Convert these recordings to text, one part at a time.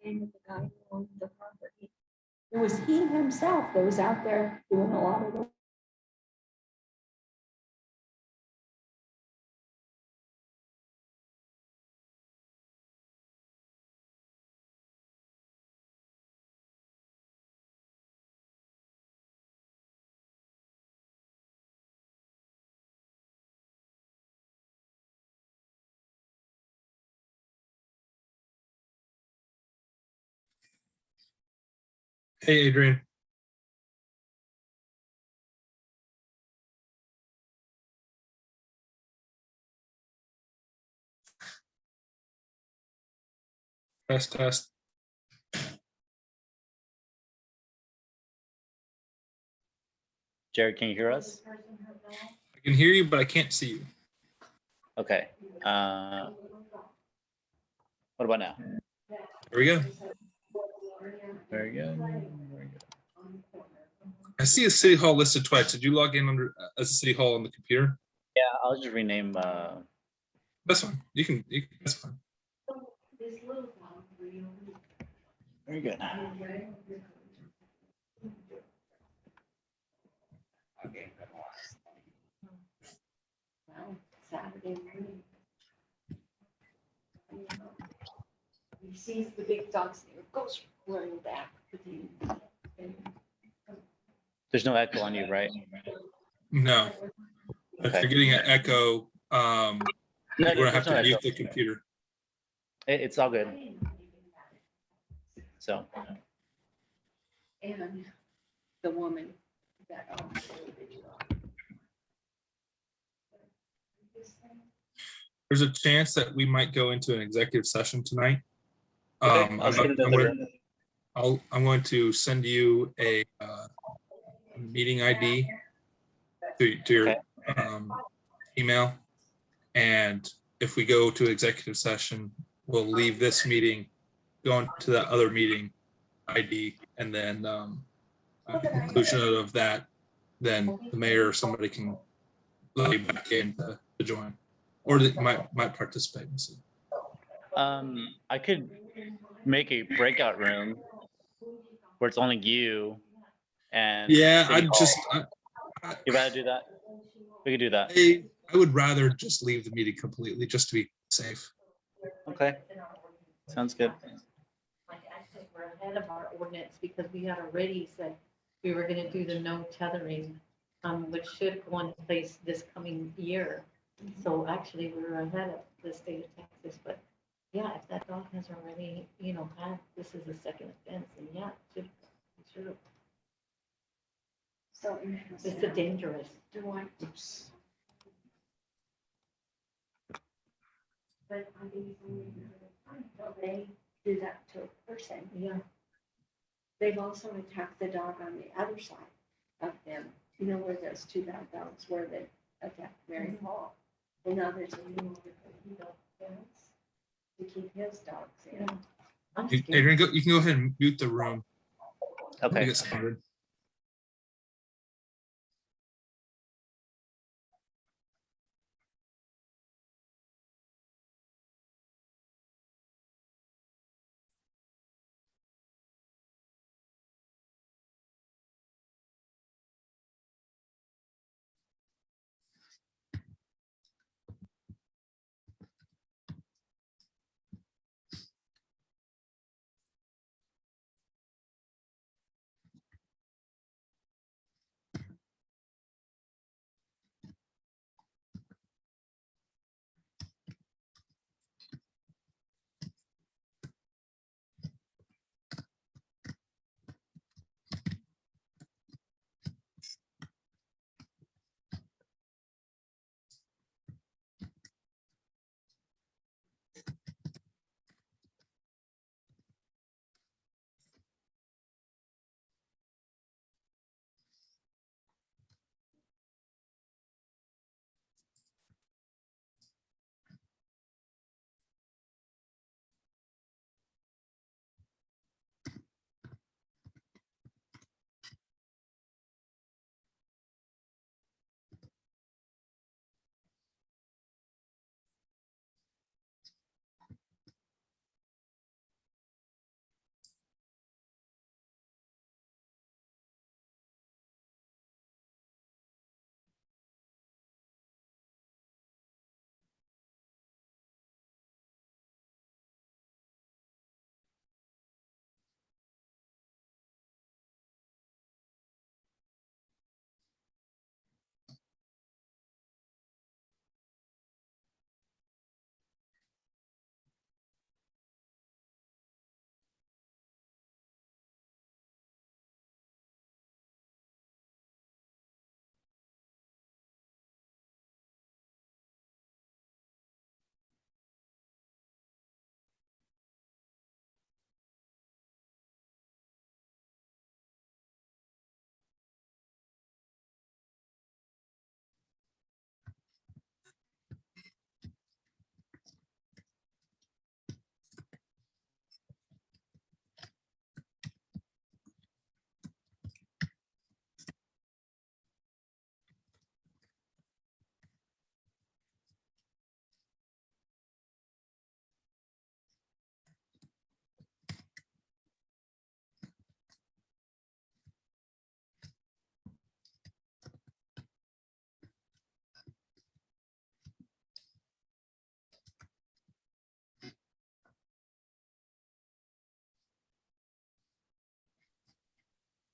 name of the guy who owned the property. It was he himself that was out there doing a lot of the. Hey, Adrian. Test, test. Jared, can you hear us? I can hear you, but I can't see you. Okay. What about now? There we go. Very good. Very good. I see a city hall listed twice. Did you log in under as a city hall on the computer? Yeah, I'll just rename. That's fine. You can that's fine. Very good. Well, Saturday morning. He sees the big dogs and he goes running back. There's no echo on you, right? No. If Okay. you're getting an echo, No, you're gonna there's have no to mute echo. the computer. It's all good. So, And the woman that owns the big dog. There's a chance that we might go into an executive session tonight. okay, I'll send it in the room. I'm going to send you a meeting ID to your email. And if we go to executive session, we'll leave this meeting, go on to that other meeting ID, and then at the conclusion of that, then the mayor or somebody can let you back in to join, or that might participate. I could make a breakout room where it's only you and Yeah, City Hall. You rather do that? We could do that. I would rather just leave the meeting completely, just to be safe. Okay. Sounds good. Like actually, we're ahead of our ordinance because we had already said we were gonna do the no tethering, which should go into place this coming year. So actually, we're ahead of the state of Texas, but yeah, if that dog has already, had, this is a second offense, and yeah, it should. So It's a dangerous. do I? But are these only they do that to a person? Yeah. They've also attacked the dog on the other side of them. You know where those two bad dogs were that attacked Mary Paul. And now there's a new fence to keep his dogs in. I'm scared. Adrian, you can go ahead and mute the room. Okay. Get started.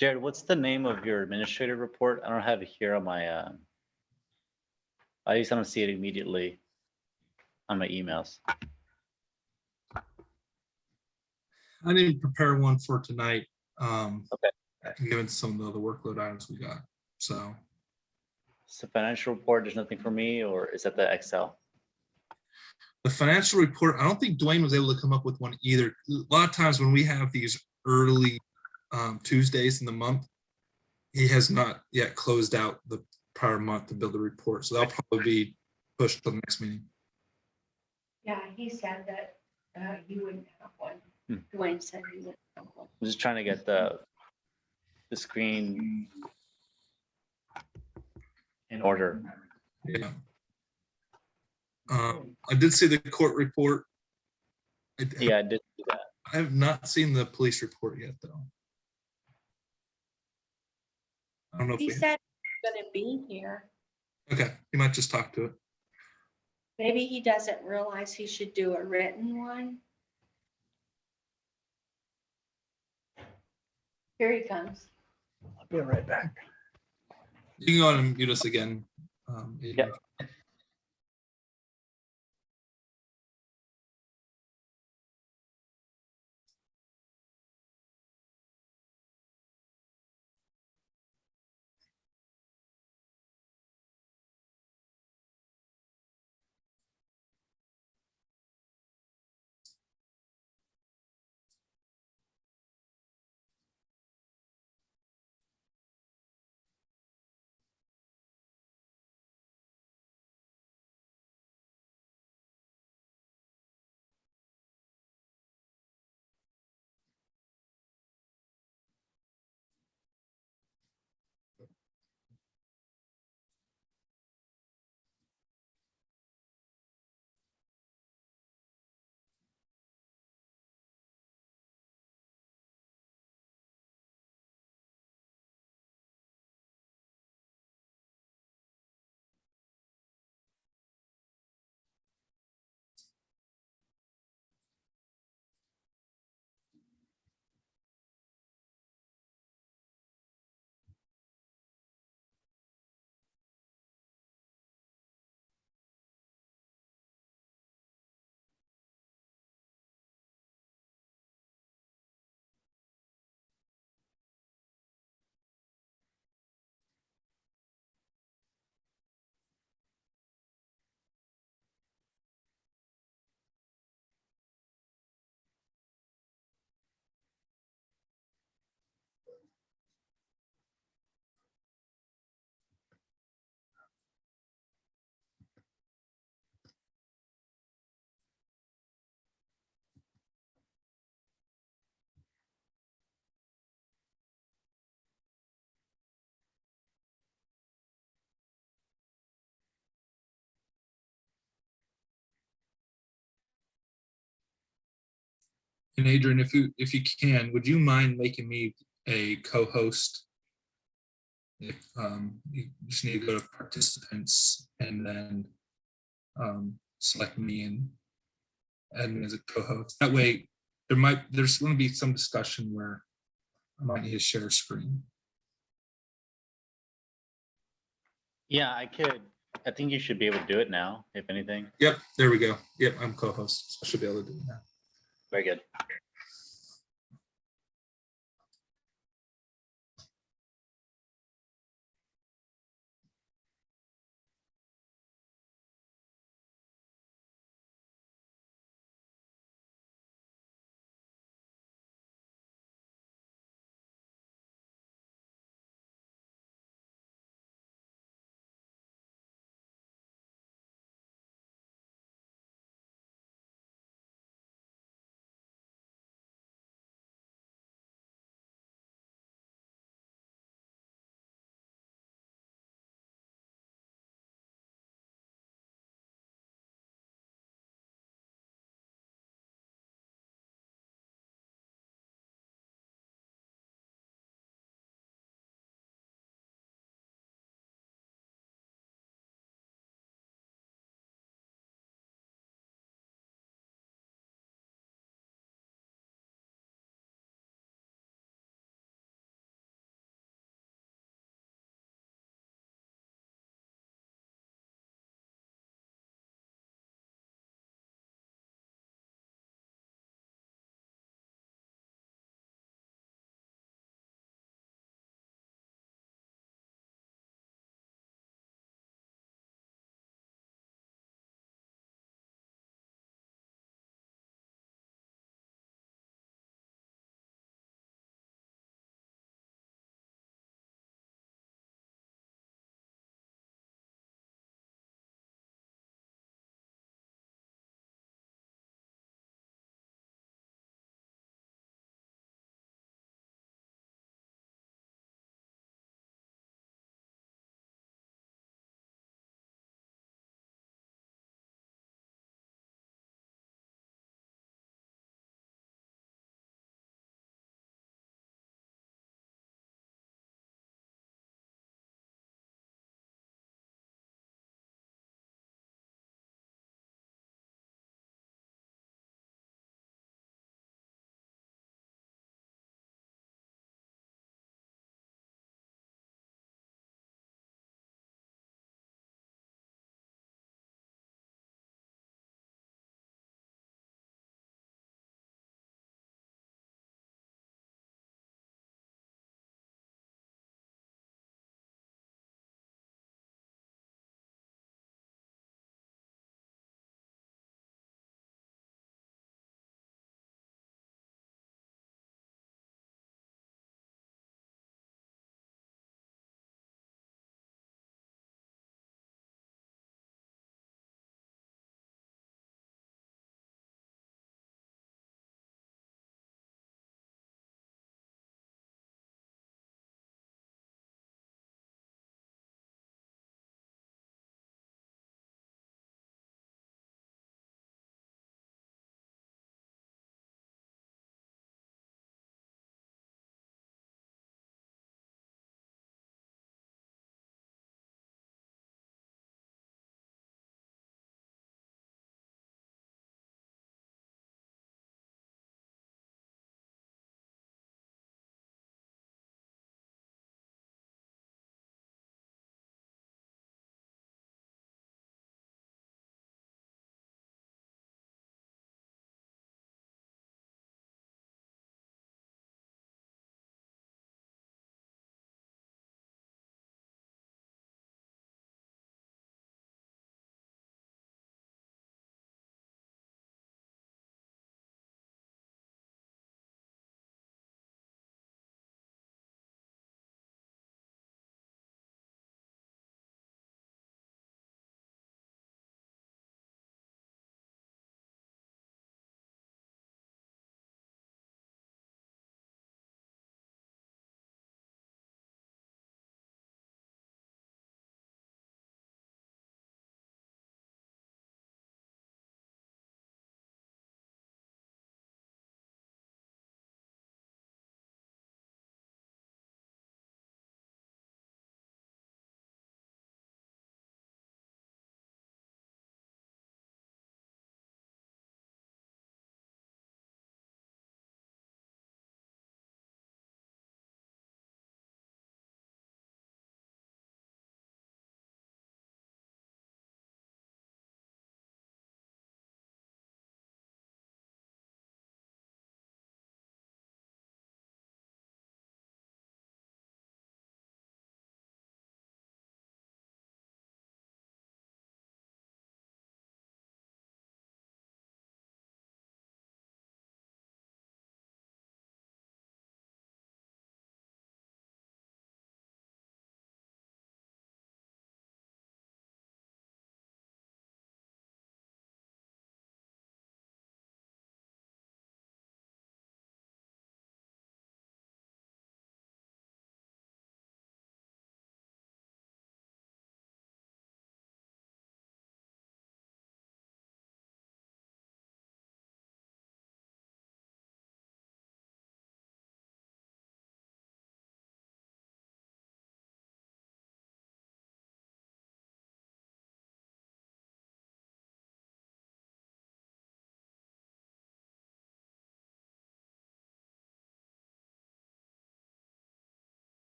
Jared, what's the name of your administrative report? I don't have it here on my, I just don't see it immediately on my emails. I didn't prepare one for tonight. Okay. Given some of the other workload items we got, so. So financial report, there's nothing for me, or is that the Excel? The financial report, I don't think Dwayne was able to come up with one either. A lot of times when we have these early Tuesdays in the month, he has not yet closed out the prior month to build a report. So that'll probably be pushed to the next meeting. Yeah, he said that you wouldn't have one. Hmm. Dwayne said he wouldn't have one. I'm just trying to get the screen in order. Yeah. I did see the court report. Yeah, I did see that. I have not seen the police report yet, though. I don't know if He we, said he's gonna be here. okay, you might just talk to it. Maybe he doesn't realize he should do a written one. Here he comes. I'll be right back. You can go on and mute us again. Adrian. And Adrian, if you can, would you mind making me a co-host? If you just need to go to participants and then select me and add me as a co-host. That way, there's going to be some discussion where I might need to share a screen. Yeah, I could. I think you should be able to do it now, if anything. Yep, there we go. Yep, I'm co-host, so I should be able to do it now. Very good.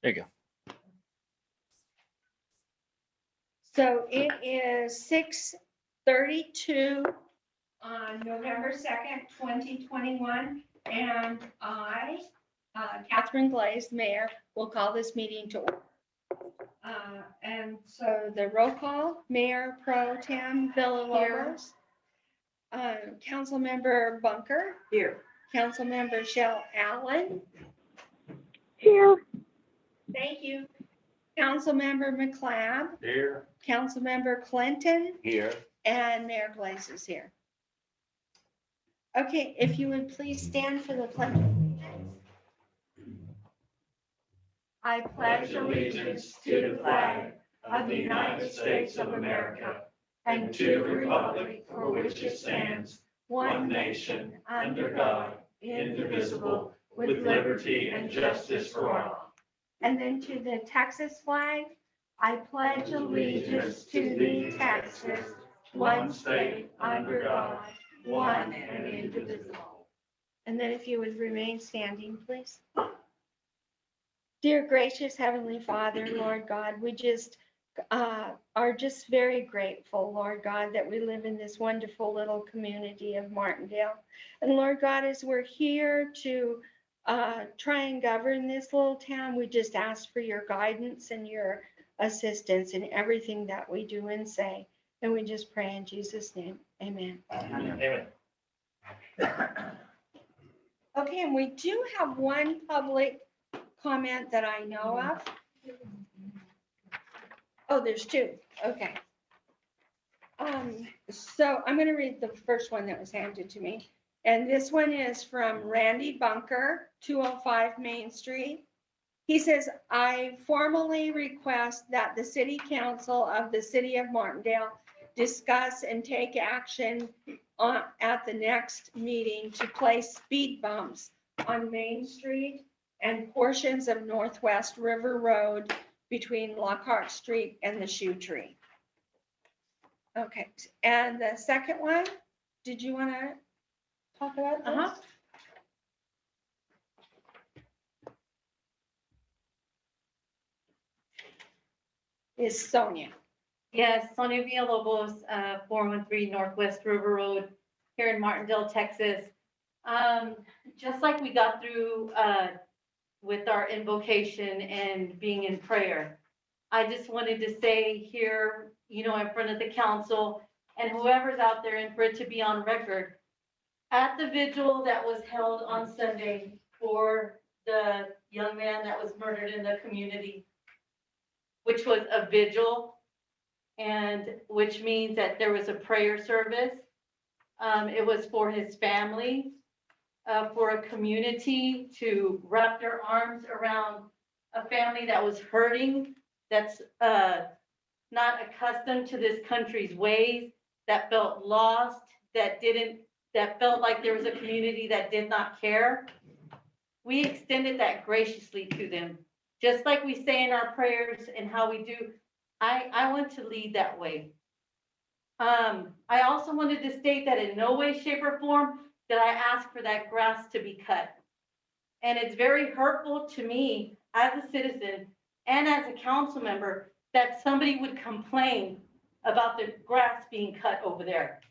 There you go. So it is 6:32 on November 2nd, 2021. And I, Catherine Glaze, Mayor, will call this meeting to order. And so the roll call, Mayor Pro Tem Villalobos. Councilmember Bunker. Here. Councilmember Shell Allen. Here. Thank you. Councilmember McLeod. Here. Councilmember Clinton. Here. And Mayor Glaze is here. Okay, if you would please stand for the pledge of allegiance. I pledge allegiance to the flag of the United States of America and to the republic for which it stands, one nation, under God, indivisible, with liberty and justice for all. And then to the Texas flag, I pledge allegiance to thee, Texas, one state, under God, one and indivisible. And then if you would remain standing, please. Dear gracious Heavenly Father, Lord God, we just are just very grateful, Lord God, that we live in this wonderful little community of Martindale. And Lord God, as we're here to try and govern this little town, we just ask for your guidance and your assistance in everything that we do and say. And we just pray in Jesus' name. Amen. Amen. Okay, and we do have one public comment that I know of. Oh, there's two. Okay. So I'm going to read the first one that was handed to me. And this one is from Randy Bunker, 205 Main Street. He says, I formally request that the City Council of the City of Martindale discuss and take action at the next meeting to place speed bumps on Main Street and portions of Northwest River Road between Lockhart Street and the Shoe Tree. Okay, and the second one, did you want to talk about this? Is Sonia. Yes, Sonia Villalobos, 413 Northwest River Road here in Martindale, Texas. Just like we got through with our invocation and being in prayer, I just wanted to say here, in front of the council and whoever's out there, and for it to be on record, at the vigil that was held on Sunday for the young man that was murdered in the community, which was a vigil, and which means that there was a prayer service. It was for his family, for a community to wrap their arms around a family that was hurting, that's not accustomed to this country's ways, that felt lost, that felt like there was a community that did not care. We extended that graciously to them. Just like we say in our prayers and how we do, I want to lead that way. I also wanted to state that in no way, shape, or form did I ask for that grass to be cut. And it's very hurtful to me as a citizen and as a council member that somebody would complain about the grass being cut over there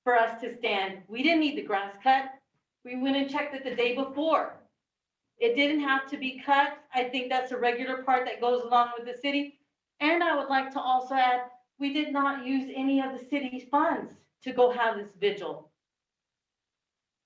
for us to stand. We didn't need the grass cut. We went and checked it the day before. It didn't have to be cut. I think that's a regular part that goes along with the city. And I would like to also add, we did not use any of the city's funds to go have this vigil.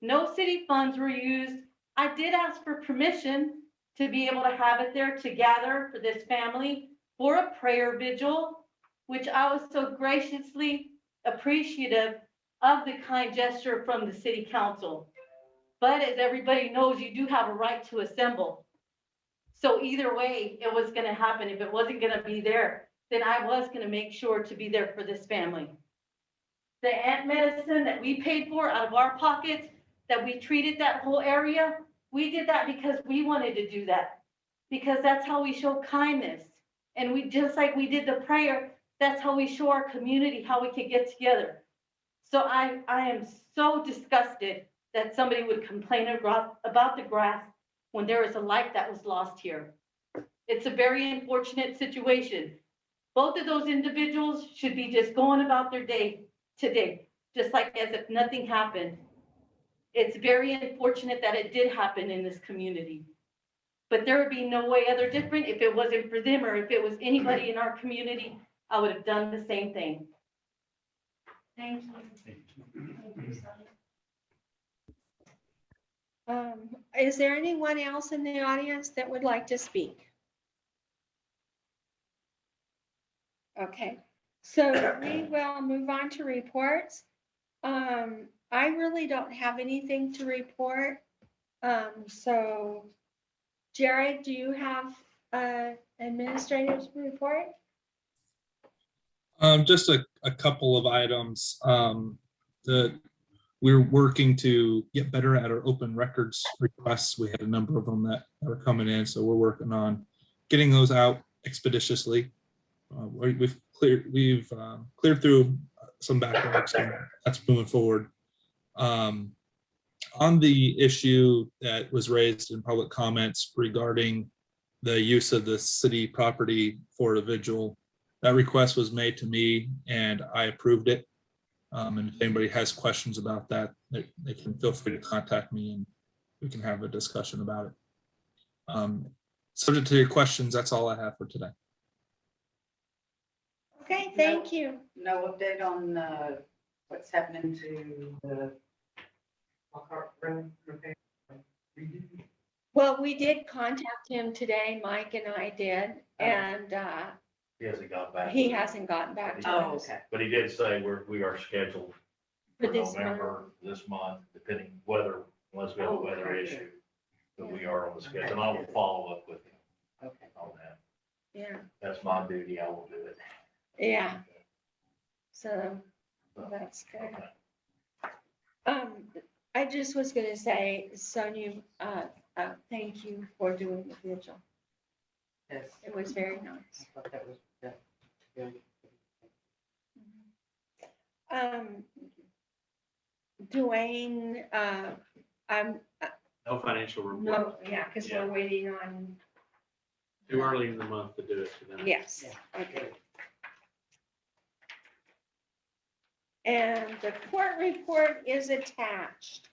No city funds were used. I did ask for permission to be able to have it there to gather for this family for a prayer vigil, which I was so graciously appreciative of the kind gesture from the city council. But as everybody knows, you do have a right to assemble. So either way, it was going to happen. If it wasn't going to be there, then I was going to make sure to be there for this family. The ant medicine that we paid for out of our pockets, that we treated that whole area, we did that because we wanted to do that, because that's how we show kindness. And we, just like we did the prayer, that's how we show our community how we could get together. So I am so disgusted that somebody would complain about the grass when there was a life that was lost here. It's a very unfortunate situation. Both of those individuals should be just going about their day today, just like as if nothing happened. It's very unfortunate that it did happen in this community. But there would be no way other different if it wasn't for them or if it was anybody in our community, I would have done the same thing. Thank you. Is there anyone else in the audience that would like to speak? Okay, so we will move on to reports. I really don't have anything to report. So Jared, do you have administrative report? Just a couple of items. We're working to get better at our open records requests. We had a number of them that are coming in, so we're working on getting those out expeditiously. We've cleared through some backlogs, so that's moving forward. On the issue that was raised in public comments regarding the use of the city property for a vigil, that request was made to me and I approved it. And if anybody has questions about that, they can feel free to contact me and we can have a discussion about it. Subject to your questions, that's all I have for today. Okay, thank you. No update on what's happening to the Lockhart Road repair? Well, we did contact him today, Mike and I did, and He hasn't got back. he hasn't gotten back to Oh, us. okay. But he did say we are scheduled For for this November, this month, depending whether, unless we have a Oh, weather okay. issue. But we are on the schedule, and I will follow up with him Okay. on that. Yeah, That's my duty, I will do it. yeah. So that's good. Okay. I just was gonna say, Sonia, thank you for doing the vigil. Yes. It was very I nice. thought that was good. Dwayne, I'm, No financial report. no, yeah, because we're waiting on, Too early in the month to do it to them. yes, okay. And the court report is attached.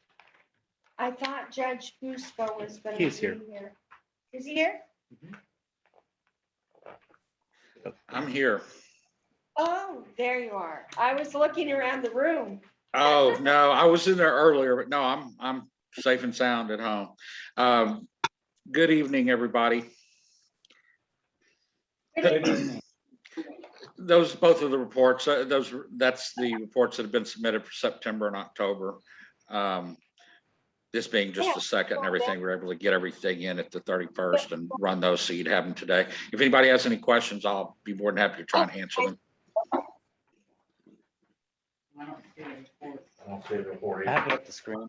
I thought Judge Fusco was gonna be He's here. here. Is he here? I'm here. Oh, there you are. I was looking around the room. Oh, no, I was in there earlier, but no, I'm safe and sound at home. Good evening, everybody. Those, both of the reports, that's the reports that have been submitted for September and October. This being just the second and everything, we're able to get everything in at the 31st and run those so you'd have them today. If anybody has any questions, I'll be more than happy to try and answer them. I don't see a report. I don't see the report I have either. it up the screen.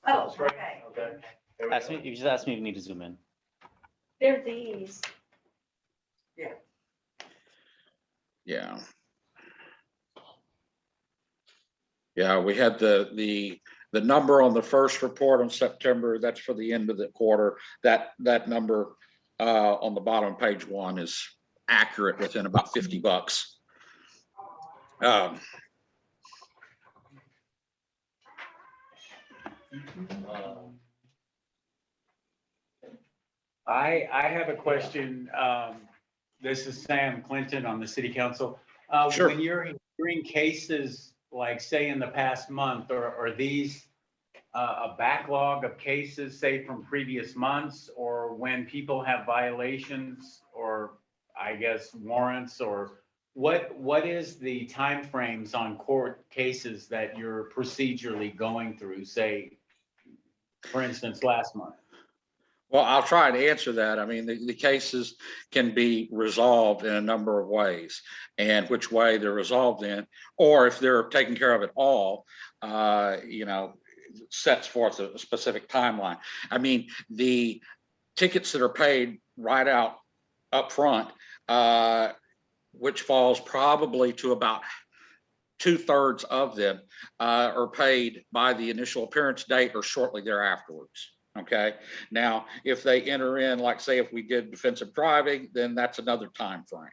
Oh, That's right. okay. Okay. Ask me, you just asked me if you need to zoom in. They're these. Yeah. Yeah, we had the number on the first report on September, that's for the end of the quarter. That number on the bottom of page 1 is accurate within about $50. I have a question. This is Sam Clinton on the city council. Sure. When you're hearing cases, like say in the past month, are these a backlog of cases, say from previous months, or when people have violations or I guess warrants, or what is the timeframes on court cases that you're procedurally going through, say, for instance, last month? Well, I'll try to answer that. I mean, the cases can be resolved in a number of ways, and which way they're resolved in, or if they're taken care of at all, sets forth a specific timeline. I mean, the tickets that are paid right out up front, which falls probably to about 2/3 of them, are paid by the initial appearance date or shortly thereafterwards. Okay, now, if they enter in, like say, if we did defensive driving, then that's another time frame.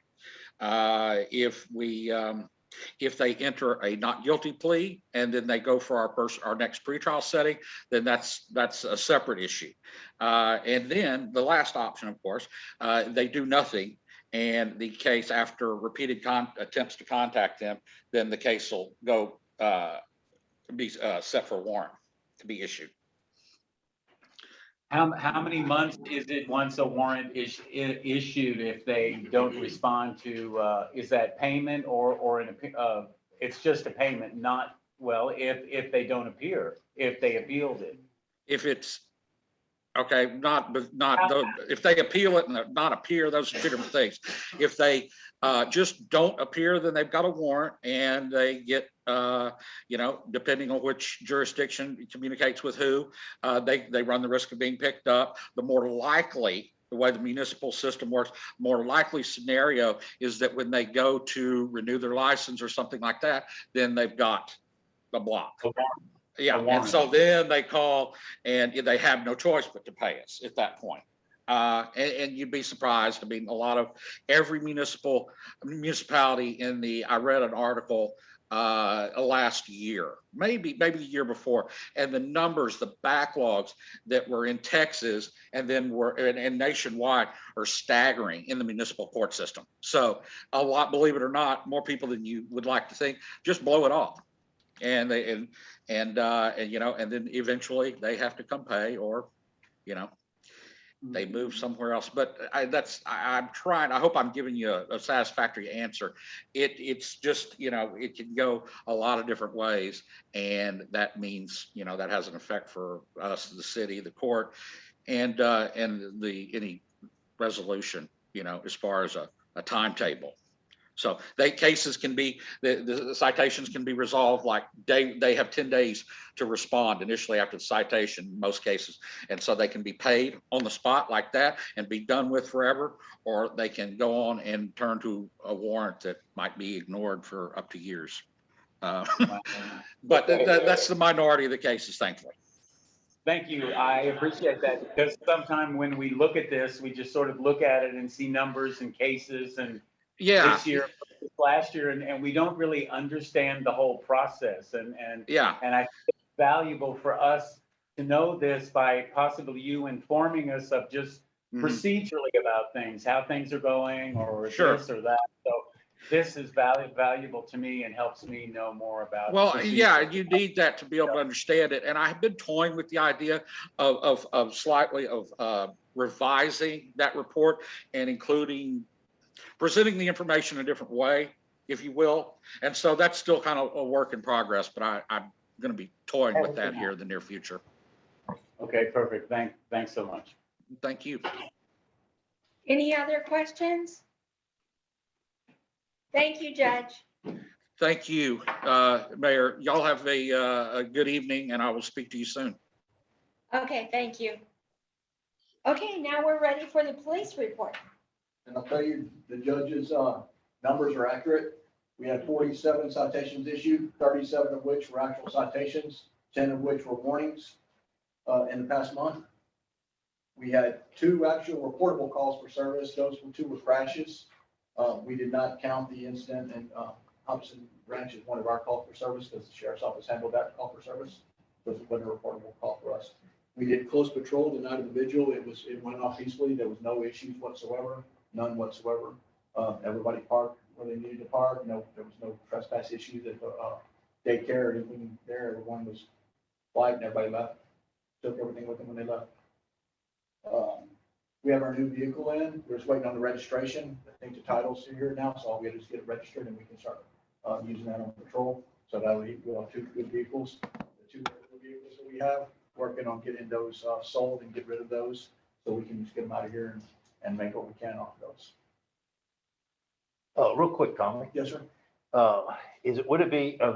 If they enter a not guilty plea and then they go for our next pretrial setting, then that's a separate issue. And then the last option, of course, they do nothing, and the case, after repeated attempts to contact them, then the case will go be set for warrant to be issued. How many months is it once a warrant is issued if they don't respond to, is that payment or it's just a payment, not, well, if they don't appear, if they appealed it? If it's, okay, if they appeal it and not appear, those are two different things. If they just don't appear, then they've got a warrant and they get, depending on which jurisdiction communicates with who, they run the risk of being picked up. The more likely, the way the municipal system works, more likely scenario is that when they go to renew their license or something like that, then they've got a block. Yeah, and so then they call and they have no choice but to pay us at that point. And you'd be surprised. I mean, every municipality I read an article last year, maybe the year before, and the numbers, the backlogs that were in Texas and then and nationwide are staggering in the municipal court system. So a lot, believe it or not, more people than you would like to think just blow it off. And then eventually they have to come pay, or, they move somewhere else. But I'm trying, I hope I'm giving you a satisfactory answer. It's just, it can go a lot of different ways. And that means, that has an effect for us, the city, the court, and any resolution, as far as a timetable. So cases can be, the citations can be resolved, like they have 10 days to respond initially after the citation, in most cases. And so they can be paid on the spot like that and be done with forever, or they can go on and turn to a warrant that might be ignored for up to years. But that's the minority of the cases, thankfully. Thank you. I appreciate that, because sometimes when we look at this, we just sort of look at it and see numbers and cases and this year, last year, and we don't really understand the whole process. And I think it's valuable for us to know this by possibly you informing us of just procedurally about things, how things are going, or this or that. So this is valuable to me and helps me know more about. Well, yeah, you need that to be able to understand it. And I have been toying with the idea of slightly revising that report and presenting the information a different way, if you will. And so that's still kind of a work in progress, but I'm going to be toying with that here in the near future. Okay, perfect. Thanks so much. Thank you. Any other questions? Thank you, Judge. Thank you, Mayor. Y'all have a good evening, and I will speak to you soon. Okay, thank you. Okay, now we're ready for the police report. And I'll tell you, the judge's numbers are accurate. We had 47 citations issued, 37 of which were actual citations, 10 of which were warnings in the past month. We had 2 actual reportable calls for service. Those 2 were crashes. We did not count the incident in Hobson Ranch as one of our calls for service, because the sheriff's office handled that call for service. So it wasn't a reportable call for us. We did close patrol the night of the vigil. It went off peacefully. There was no issues whatsoever. None whatsoever. Everybody parked where they needed to park. No, there was no trespass issues at the daycare or anything there. Everyone was quiet and everybody left. Took everything with them when they left. We have our new vehicle in. We're just waiting on the registration. I think the title's here now, so all we have to do is get it registered and we can start using that on patrol. So that way we'll have 2 good vehicles. The 2 vehicles that we have, working on getting those sold and get rid of those, so we can just get them out of here and make what we can off of those. Oh, real quick, Tommy. Yes, sir. Would it be, are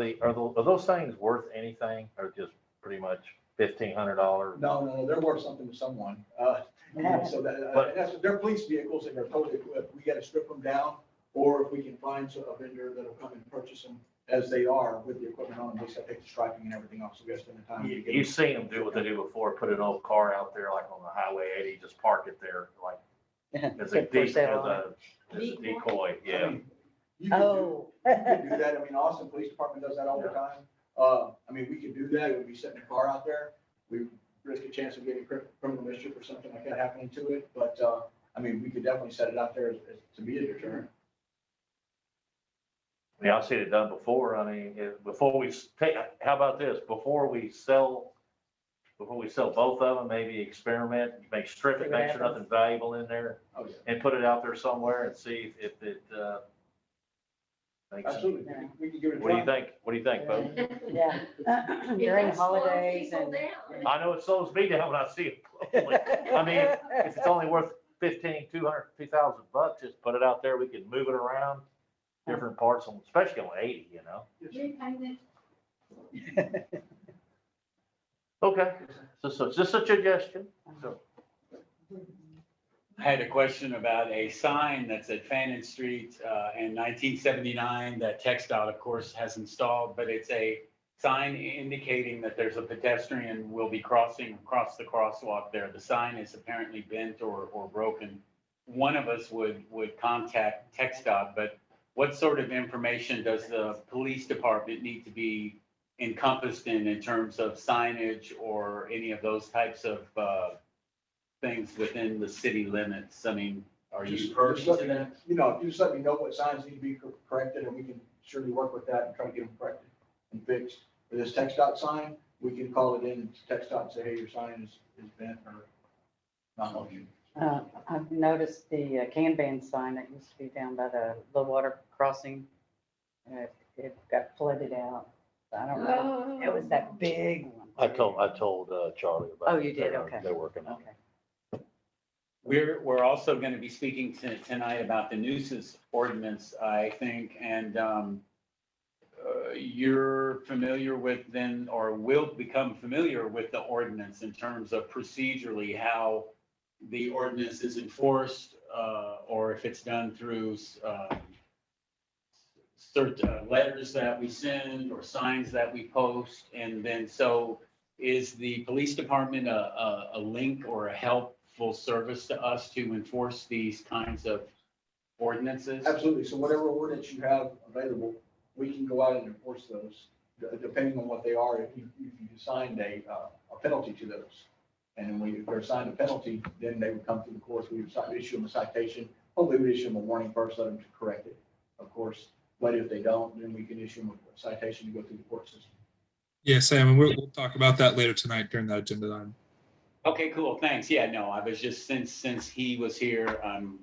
those things worth anything, or just pretty much $1,500? No, they're worth something to someone. So they're police vehicles and they're totally equipped. We got to strip them down, or if we can find a vendor that'll come and purchase them as they are with the equipment on them, we have to take the striping and everything off, so we have to spend the time. to get You've them. seen them do what they do before, put an old car out there like on the Highway 80, just park it there like as a decoy, I yeah. mean, you can do- You can do that. I mean, Austin Police Department does that all the time. I mean, we could do that. It would be setting a car out there. We risk a chance of getting criminal mischief or something like that happening to it. But, I mean, we could definitely set it out there as to be a deterrent. Yeah, I've seen it done before. I mean, before we take, how about this? Before we sell both of them, maybe experiment, make strip See it, what make sure happens. nothing's valuable in there Oh, yeah. and put it out there somewhere and see if it, makes sense. Absolutely. We can give it a What do you try. think? What do you think, folks? Yeah. During It does slow holidays people and. down. I know it slows me down when I see it. I mean, if it's only worth $200, $2,000, just put it out there. We can move it around different parts, especially on 80, you know? Okay, so it's just a suggestion. So I had a question about a sign that's at Fannin Street in 1979 that TxDOT, of course, has installed, but it's a sign indicating that there's a pedestrian will be crossing across the crosswalk there. The sign is apparently bent or broken. One of us would contact TxDOT, but what sort of information does the police department need to be encompassed in terms of signage or any of those types of things within the city limits? I mean, are you Just privy let to me- that? You know, just let me know what signs need to be corrected, and we can surely work with that and try to get them corrected and fixed. For this TxDOT sign, we can call it in to TxDOT and say, hey, your sign is bent or not functioning. I've noticed the Kanban sign that used to be down by the low water crossing. It got flooded out. I don't know. It was that big one. I told Charlie about it. Oh, you did? Okay. They're working on it. Okay. We're also going to be speaking tonight about the nuisance ordinance, I think, and you're familiar with then, or will become familiar with the ordinance in terms of procedurally how the ordinance is enforced, or if it's done through certain letters that we send or signs that we post. And then, so is the police department a link or a helpful service to us to enforce these kinds of ordinances? Absolutely. So whatever ordinance you have available, we can go out and enforce those, depending on what they are. If you assigned a penalty to those. And if they're assigned a penalty, then they would come through the courts. We would issue them a citation. Hopefully we issue them a warning first, let them to correct it, of course. But if they don't, then we can issue them a citation to go through the court system. Yeah, Sam, and we'll talk about that later tonight during that agenda item. Okay, cool. Thanks. Yeah, no, I was just, since he was here,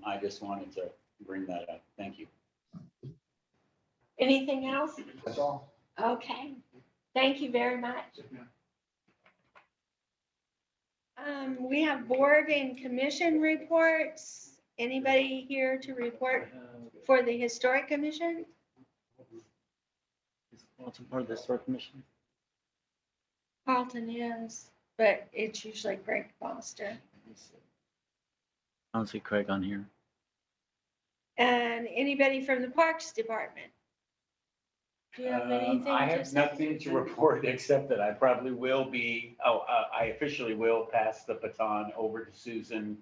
I just wanted to bring that up. Thank you. Anything else? That's all. Okay, thank you very much. We have board and commission reports. Anybody here to report for the historic commission? What's part of the historic commission? Carlton is, but it's usually Greg Foster. I don't see Craig on here. And anybody from the Parks Department? Do you have anything I to have say? nothing to report except that I probably will be, I officially will pass the baton over to Susan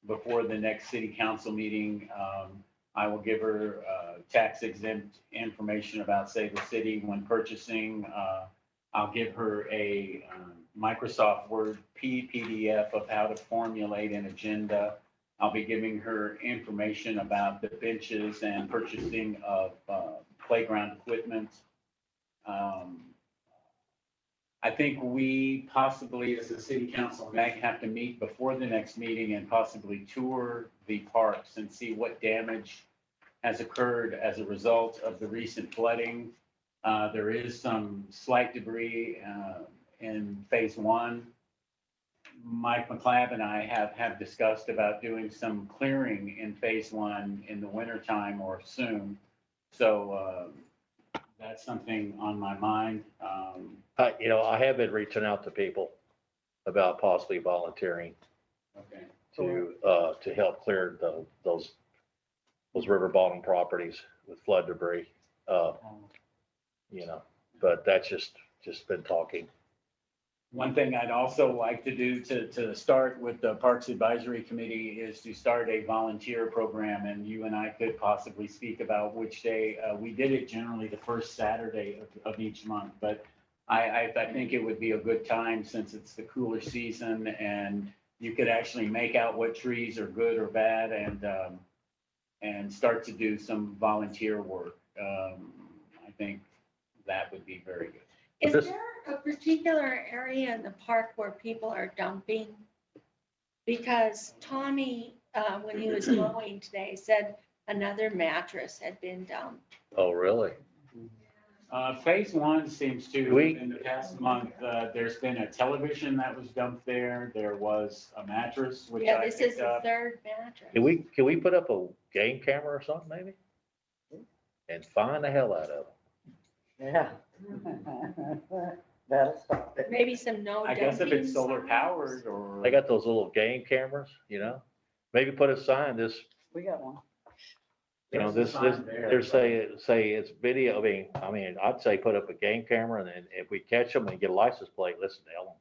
before the next city council meeting. I will give her tax exempt information about Save the City when purchasing. I'll give her a Microsoft Word PDF of how to formulate an agenda. I'll be giving her information about the benches and purchasing of playground equipment. I think we possibly, as a city council, may have to meet before the next meeting and possibly tour the parks and see what damage has occurred as a result of the recent flooding. There is some slight debris in phase one. Mike McLeod and I have discussed about doing some clearing in phase one in the wintertime or soon. So that's something on my mind. I have been reaching out to people about possibly volunteering Okay. to help clear those river bottom properties with flood debris. you know, but that's just been talking. One thing I'd also like to do to start with the Parks Advisory Committee is to start a volunteer program, and you and I could possibly speak about which day. We did it generally the first Saturday of each month, but I think it would be a good time since it's the cooler season and you could actually make out what trees are good or bad and start to do some volunteer work. I think that would be very good. Is This- there a particular area in the park where people are dumping? Because Tommy, when he was mowing today, said another mattress had been dumped. Oh, really? Phase one seems to, We- in the past month, there's been a television that was dumped there. There was a mattress, which Yeah, I this is picked the up. third mattress. Can we put up a game camera or something maybe? And find the hell out of them. Yeah. That'll stop it. Maybe some no I guess if it's dumping solar signs. powered or. They got those little game cameras, you know? Maybe put a sign, We got one. you know, There's a this, sign there, there's but- say it's video, I'd say put up a game camera and then if we catch them and get a license plate, listen, they'll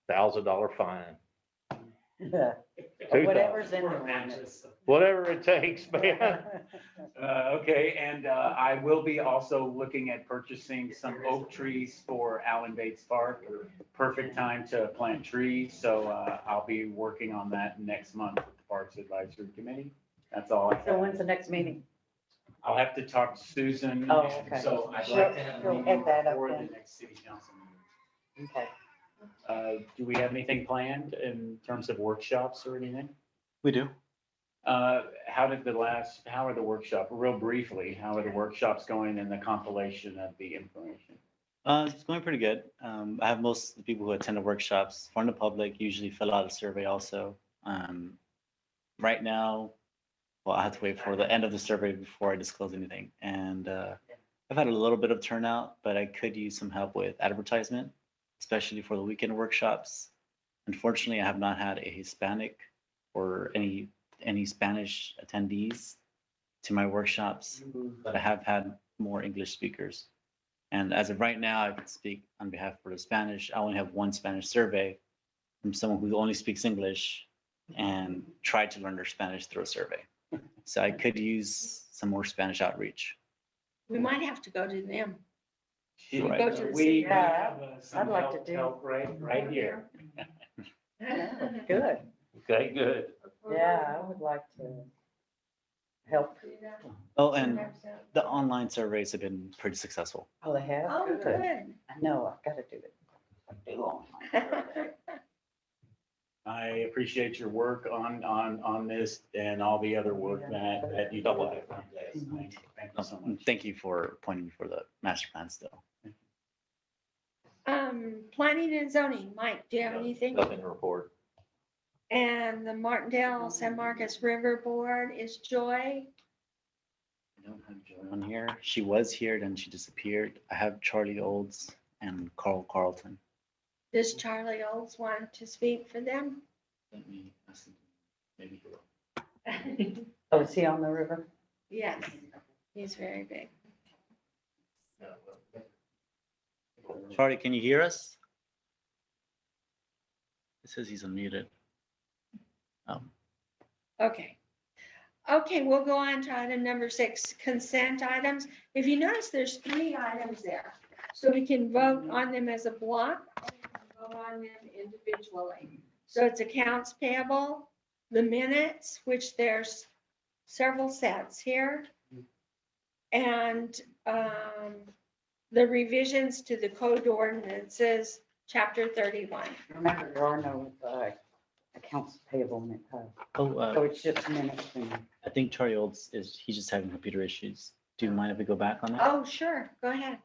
$1,000 fine. Yeah. $2,000. Whatever's in the one. Whatever it takes, man. Okay, and I will be also looking at purchasing some oak trees for Allen Bates Park. Perfect time to plant trees, so I'll be working on that next month with the Parks Advisory Committee. That's all I So have. when's the next meeting? I'll have to talk to Susan. Oh, okay. So I'd She'll- like to have a she'll meeting head that up before the then. next city council meeting. Okay. Do we have anything planned in terms of workshops or anything? We do. How are the workshop, real briefly, how are the workshops going in the compilation of the information? It's going pretty good. I have most of the people who attend the workshops from the public usually fill out a survey also. Right now, well, I have to wait for the end of the survey before I disclose anything. And I've had a little bit of turnout, but I could use some help with advertisement, especially for the weekend workshops. Unfortunately, I have not had a Hispanic or any Spanish attendees to my workshops, but I have had more English speakers. And as of right now, I can speak on behalf for the Spanish. I only have one Spanish survey from someone who only speaks English and tried to learn their Spanish through a survey. So I could use some more Spanish outreach. We might have to go to them. Right. Go to the We city. have some I'd like to help do- right here. Good. Okay, good. Yeah, I would like to help. Oh, and the online surveys have been pretty successful. Oh, they have? Oh, good. I know, I've got to do it. I do online. I appreciate your work on this and all the other work that you do. Thank you so much. Thank you for pointing me for the master plan still. Planning and zoning, Mike, do you have anything? Nothing to report. And the Martindale San Marcos River Board is Joy. I don't have Joy on here. She was here, then she disappeared. I have Charlie Olds and Carl Carlton. Does Charlie Olds want to speak for them? Let me ask him. Maybe he will. Oh, is he on the river? Yes, he's very big. Charlie, can you hear us? It says he's unmuted. Okay. Okay, we'll go on to item number 6, consent items. If you notice, there's 3 items there. So we can vote on them as a block, or we can vote on them individually. So it's accounts payable, the minutes, which there's several sets here, and the revisions to the code ordinances, chapter 31. Remember, there are no accounts payable. So Oh, it's just minutes and I think Charlie Olds he's just having computer issues. Do you mind if we go back on that? Oh, sure, go ahead.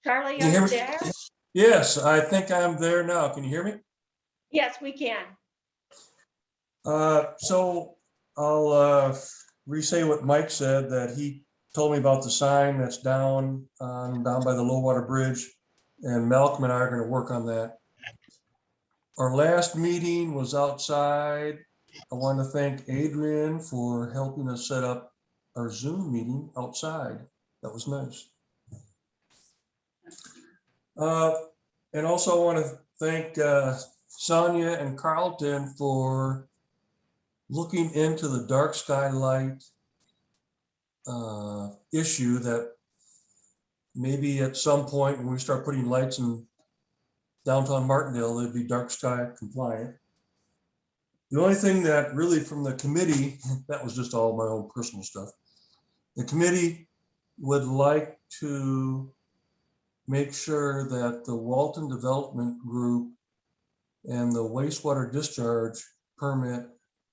Charlie, Can you hear are you me? there? Yes, I think I'm there now. Can you hear me? Yes, we can. So I'll re-say what Mike said, that he told me about the sign that's down by the low water bridge, and Malcolm and I are going to work on that. Our last meeting was outside I want to thank Adrian for helping us set up our Zoom meeting outside. That was nice. And also I want to thank Sonia and Carlton for looking into the dark sky light issue that maybe at some point when we start putting lights in downtown Martindale, they'd be dark sky compliant. The only thing that really from the committee, that was just all my own personal stuff. The committee would like to make sure that the Walton Development Group and the wastewater discharge permit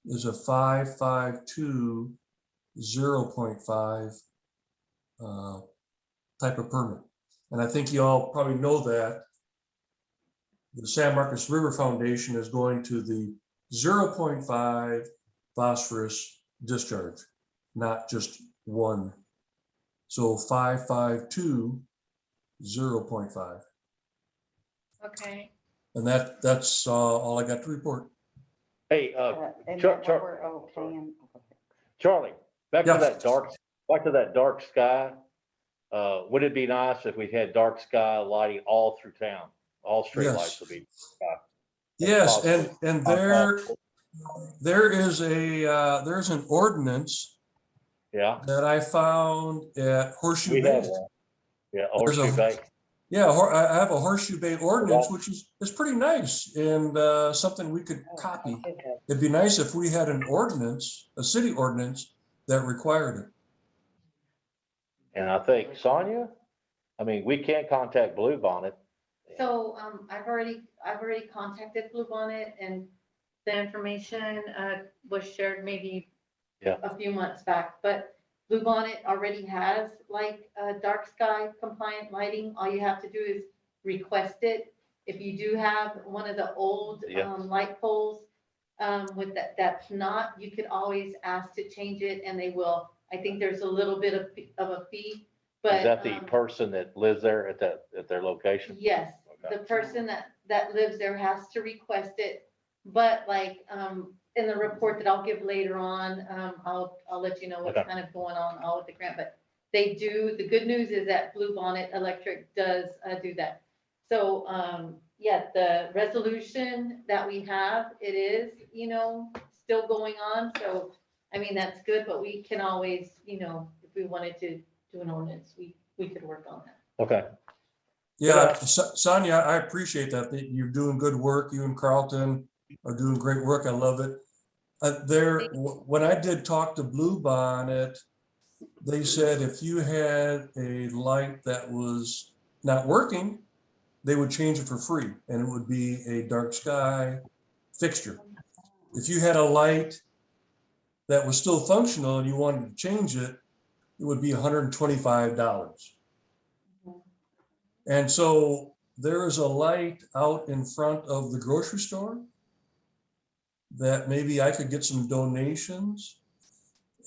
is a 552 0.5 type of permit. And I think you all probably know that the San Marcos River Foundation is going to the 0.5 phosphorus discharge, not just one. So 552 0.5. Okay. And that's all I got to report. Hey, And Char- that Char- we're okay. Charlie, back Yeah. to that dark sky. Would it be nice if we had dark sky lighting all through town? All street Yes. lights would be. Yes, possible. and there's an ordinance Yeah, that I found at Horseshoe we Bay. have one. Yeah, There's a- Horseshoe Bay. Yeah, I have a Horseshoe Bay ordinance, which is pretty nice and something we could copy. It'd be nice if we had an ordinance, a city ordinance that required it. And I think Sonia, I mean, we can't contact Blue Bonnet. So, I've already contacted Blue Bonnet, and the information, was shared maybe Yeah. a few months back, but Blue Bonnet already has like dark sky compliant lighting. All you have to do is request it. If you do have one of the old Yeah. light poles with that's not, you could always ask to change it and they will. I think there's a little bit of a fee, but. Is that the person that lives there at their location? Yes, Okay. the person that lives there has to request it. But like, in the report that I'll give later on, I'll let you know what's Okay. kind of going on all with the grant, but they do, the good news is that Blue Bonnet Electric does do that. So, yeah, the resolution that we have, it is, still going on. So, I mean, that's good, but we can always, if we wanted to do an ordinance, we could work on that. Okay. Yeah, Sonia, I appreciate that you're doing good work. You and Carlton are doing great work. I love it. When I did talk to Blue Bonnet, they said if you had a light that was not working, they would change it for free and it would be a dark sky fixture. If you had a light that was still functional and you wanted to change it, it would be $125. And so there is a light out in front of the grocery store that maybe I could get some donations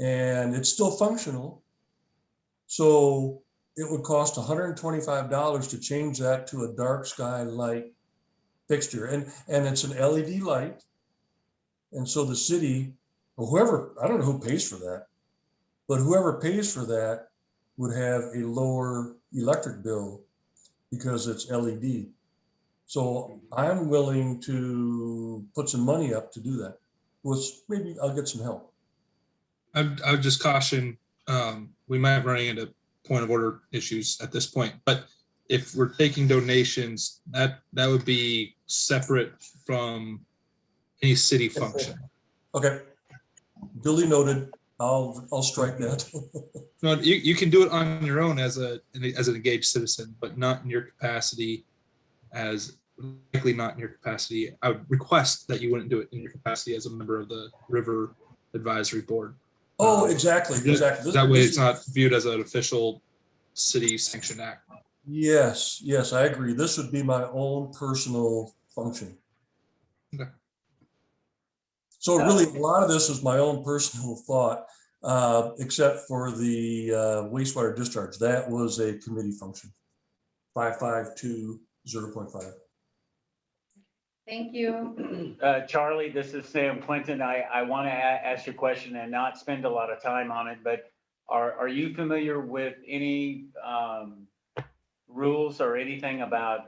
and it's still functional. So it would cost $125 to change that to a dark sky light fixture. And it's an LED light. And so the city, or whoever, I don't know who pays for that, but whoever pays for that would have a lower electric bill because it's LED. So I'm willing to put some money up to do that. Maybe I'll get some help. I would just caution, we might be running into point of order issues at this point, but if we're taking donations, that would be separate from any city function. Okay, duly noted. I'll strike that. No, you can do it on your own as an engaged citizen, but not in your capacity likely not in your capacity. I would request that you wouldn't do it in your capacity as a member of the River Advisory Board. Oh, exactly. That way it's not viewed as an official city sanctioned act. Yes, I agree. This would be my own personal function. Okay. So really, a lot of this is my own personal thought, except for the wastewater discharge. That was a committee function. 552 0.5. Thank you. Charlie, this is Sam Clinton. I want to ask you a question and not spend a lot of time on it, but are you familiar with any rules or anything about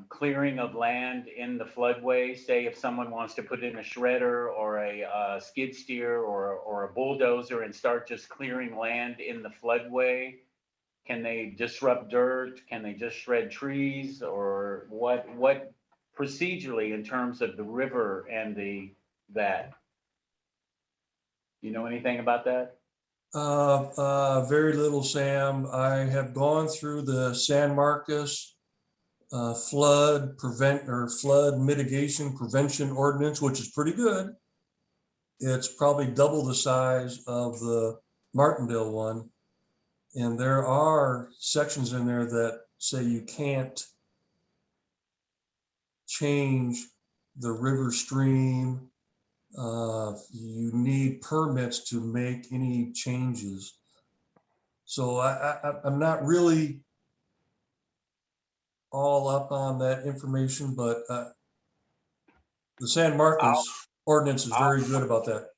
clearing of land in the floodway? Say if someone wants to put in a shredder or a skid steer or a bulldozer and start just clearing land in the floodway, can they disrupt dirt? Can they just shred trees? Or what procedurally in terms of the river and that? You know anything about that? Very little, Sam. I have gone through the San Marcos flood mitigation prevention ordinance, which is pretty good. It's probably double the size of the Martindale one. And there are sections in there that say you can't change the river stream. You need permits to make any changes. So I'm not really all up on that information, but the San Marcos ordinance is very good about that.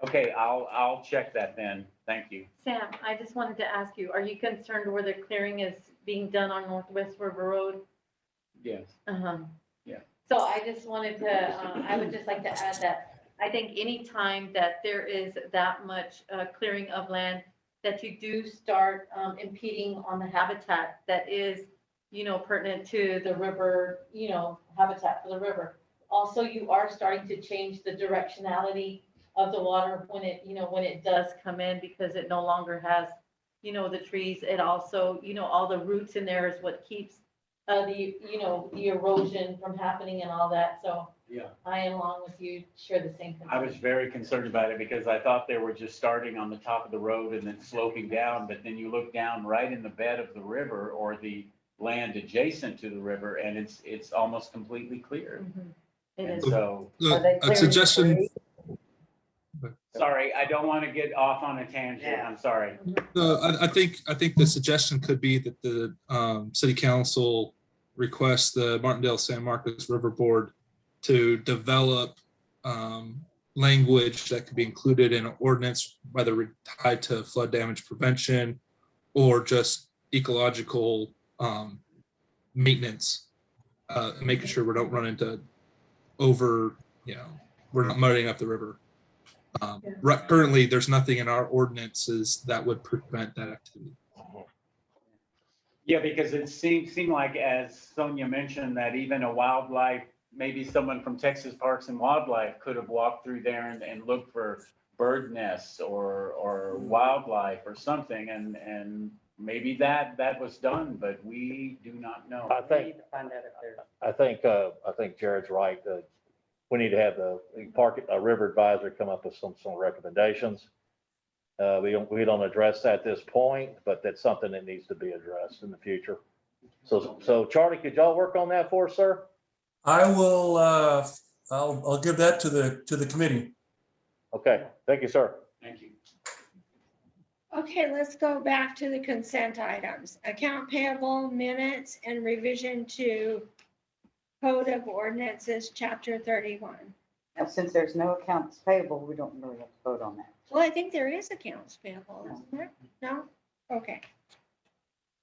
Okay, I'll check that then. Thank you. Sam, I just wanted to ask you, are you concerned where the clearing is being done on Northwest River Road? Yes. Yeah. So I just wanted to, I would just like to add that I think anytime that there is that much clearing of land, that you do start impeding on the habitat that is, pertinent to the river, habitat for the river. Also, you are starting to change the directionality of the water when it does come in, because it no longer has, the trees. It also, all the roots in there is what keeps the erosion from happening and all that. So Yeah. I, along with you, share the same concern. I was very concerned about it because I thought they were just starting on the top of the road and then sloping down, but then you look down right in the bed of the river or the land adjacent to the river, and it's almost completely clear. It And is. so, A suggestion, sorry, I don't want to get off on a tangent. I'm sorry. I think the suggestion could be that the city council request the Martindale San Marcos River Board to develop language that could be included in an ordinance, whether tied to flood damage prevention or just ecological maintenance, making sure we don't run into we're not muddying up the river. Currently, there's nothing in our ordinances that would prevent that activity. Yeah, because it seemed like, as Sonia mentioned, that even a wildlife, maybe someone from Texas Parks and Wildlife could have walked through there and looked for bird nests or wildlife or something, and maybe that was done, but we do not know. I We need to find out if there's. I think Jared's right. We need to have the river advisor come up with some recommendations. We don't address that at this point, but that's something that needs to be addressed in the future. So Charlie, could y'all work on that for us, sir? I will, I'll give that to the committee. Okay, thank you, sir. Thank you. Okay, let's go back to the consent items. Account payable minutes and revision to Code of Ordinances, Chapter 31. Now, since there's no accounts payable, we don't really have to vote on that. Well, I think there is accounts payable, isn't there? No? Okay.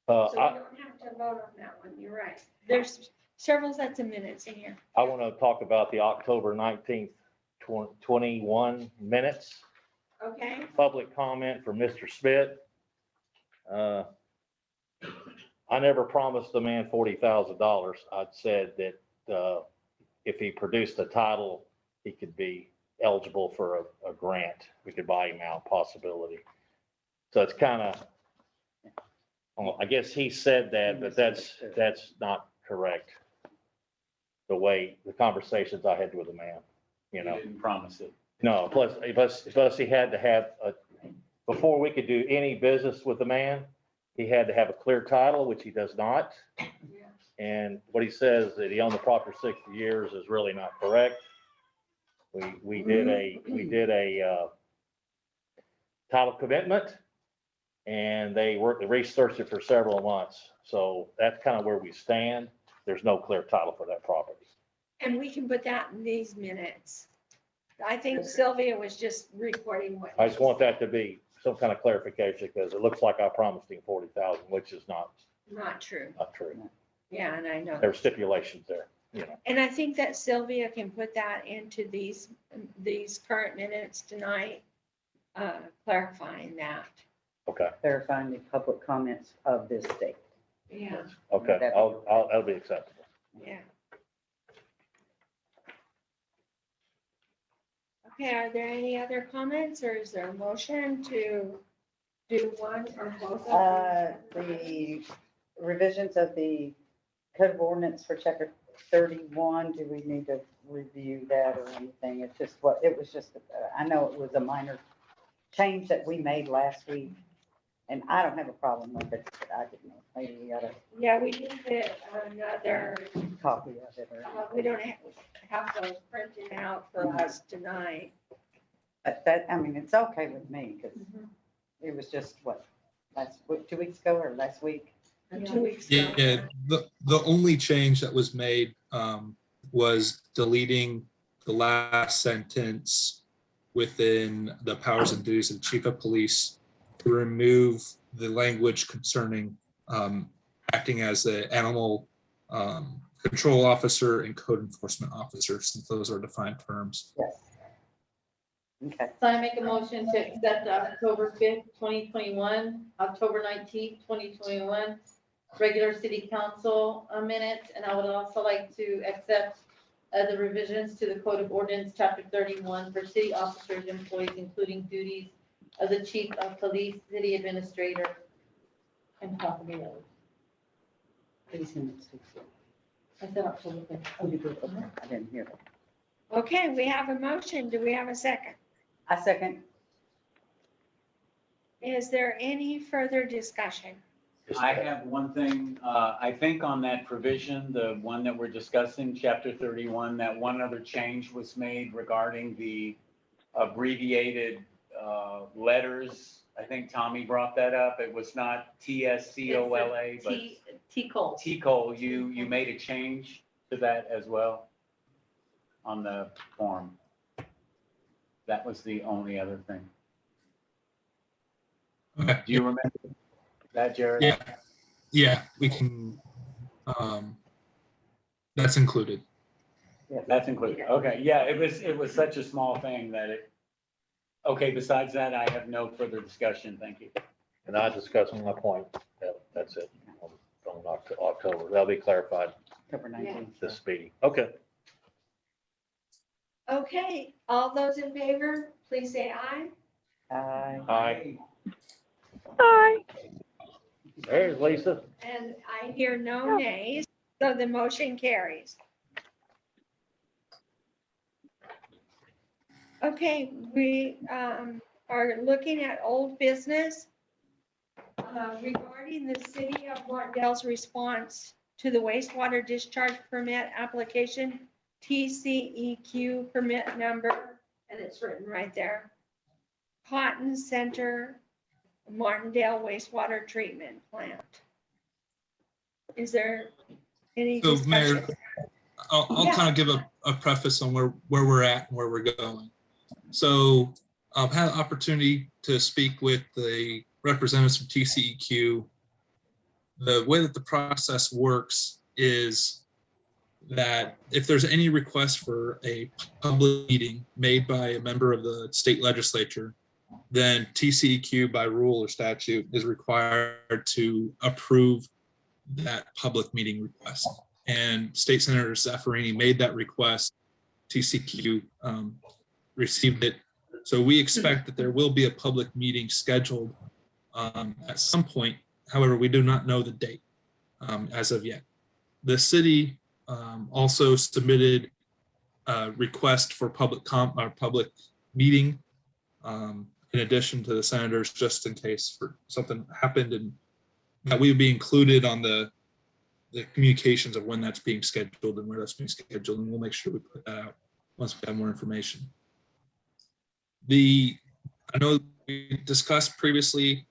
Uh, So we don't have to vote on that one. You're right. There's several sets of minutes in here. I want to talk about the October 19th, 21 minutes. Okay. Public comment for Mr. Smith. I never promised the man $40,000. I'd said that if he produced a title, he could be eligible for a grant. We could buy him out, possibility. So it's kind of, I guess he said that, but that's not correct. The way, the conversations I had with the man, You didn't promise it. No, plus he had to have before we could do any business with the man, he had to have a clear title, which he does not. And what he says that he owned the property 60 years is really not correct. We did a title commitment, and they researched it for several months. So that's kind of where we stand. There's no clear title for that property. And we can put that in these minutes. I think Sylvia was just recording what. I just want that to be some kind of clarification because it looks like I promised him 40,000, which is not Not true. true. Yeah, and I know. There were stipulations there, you know. And I think that Sylvia can put that into these current minutes tonight, clarifying that. Okay, Clarifying the public comments of this date. Yeah, okay, that'll be acceptable. yeah. Okay, are there any other comments or is there a motion to do one or both of them? The revisions of the code of ordinance for chapter 31, do we need to review that or anything? It's just it was just, I know it was a minor change that we made last week. And I don't have a problem with it, but I didn't know, maybe you got a Yeah, we need another, copy of it or. we don't have those printed out for us tonight. But that, I mean, it's okay with me because it was just last week, 2 weeks ago or last week? 2 weeks ago. Yeah, the only change that was made was deleting the last sentence within the powers and duties of the chief of police to remove the language concerning acting as an animal control officer and code enforcement officer, since those are defined terms. Yes. Okay. So I make a motion to accept October 5th, 2021, October 19th, 2021, regular city council minutes. And I would also like to accept the revisions to the code of ordinance, chapter 31, for city officers, employees, including duties of the chief of police, city administrator, and property owners. Please send it to. I said October 5th. Oh, you did, okay, I didn't hear that. Okay, we have a motion. Do we have a second? I second. Is there any further discussion? I have one thing, I think on that provision, the one that we're discussing, chapter 31, that one other change was made regarding the abbreviated letters. I think Tommy brought that up. It was not TSCOLA, but T-Cole. T-Cole. You made a change to that as well on the form. That was the only other thing. Okay. Do you remember that, Jared? Yeah, we can, that's included. That's included. Okay, yeah, it was such a small thing that okay, besides that, I have no further discussion. Thank you. And I discussed my point. That's it. On October, that'll be clarified October 19th. this meeting. Okay. Okay, all those in favor, please say aye. Aye. Aye. There's Lisa. And I hear no nays, so the motion carries. Okay, we are looking at old business regarding the city of Martindale's response to the wastewater discharge permit application, TCEQ permit number, and it's written right there. Cotton Center, Martindale wastewater treatment plant. Is there any So Mayor, discussion? I'll Yeah. kind of give a preface on where we're at and where we're going. So I've had an opportunity to speak with the representatives from TCEQ. The way that the process works is that if there's any request for a public meeting made by a member of the state legislature, then TCEQ by rule or statute is required to approve that public meeting request. And State Senator Zaffarini made that request. TCEQ received it. So we expect that there will be a public meeting scheduled at some point. However, we do not know the date as of yet. The city also submitted a request for public meeting in addition to the senators, just in case for something happened, and that we would be included on the communications of when that's being scheduled and where that's being scheduled, and we'll make sure we put that out once we have more information. I know we discussed previously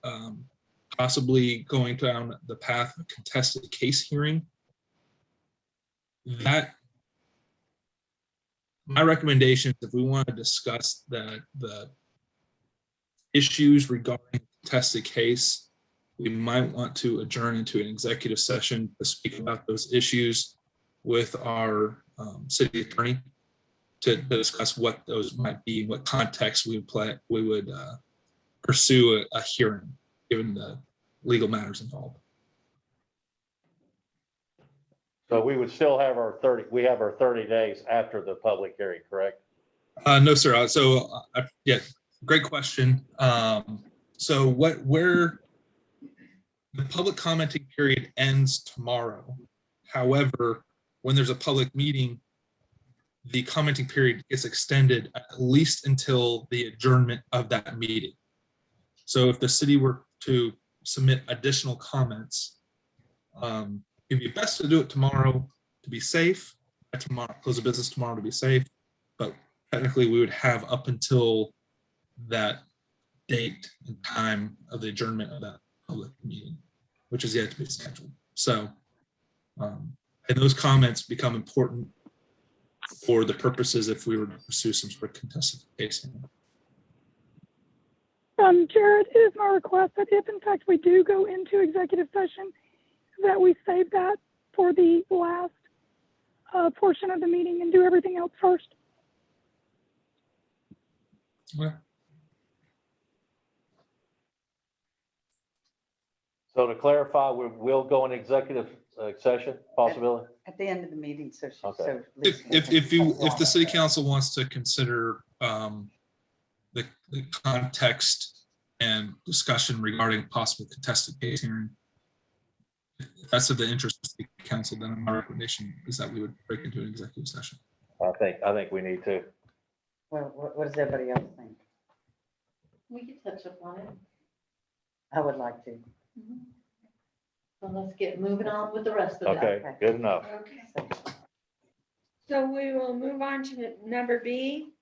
possibly going down the path of contested case hearing. That my recommendation is if we want to discuss the issues regarding contested case, we might want to adjourn into an executive session to speak about those issues with our city attorney to discuss what those might be, what context we would pursue a hearing, given the legal matters involved. So we would still have our 30 days after the public hearing, correct? No, sir. Yeah, great question. So where the public commenting period ends tomorrow. However, when there's a public meeting, the commenting period gets extended at least until the adjournment of that meeting. So if the city were to submit additional comments, it'd be best to do it tomorrow to be safe. Tomorrow, close of business tomorrow to be safe. But technically, we would have up until that date and time of the adjournment of that public meeting, which is yet to be scheduled. So, and those comments become important for the purposes if we were to pursue some sort of contested case. Jared, it is my request that if in fact we do go into executive session, that we save that for the last portion of the meeting and do everything else first. Yeah. So to clarify, we will go in executive session, possibility? At the end of the meeting, so. Okay. If the city council wants to consider the context and discussion regarding possible contested case hearing, if that's of the interest of the council, then my recommendation is that we would break into an executive session. I think we need to. Well, what does everybody else think? We could touch up on it. I would like to. So let's get moving on with the rest of it. Okay, good enough. Okay. So we will move on to number B,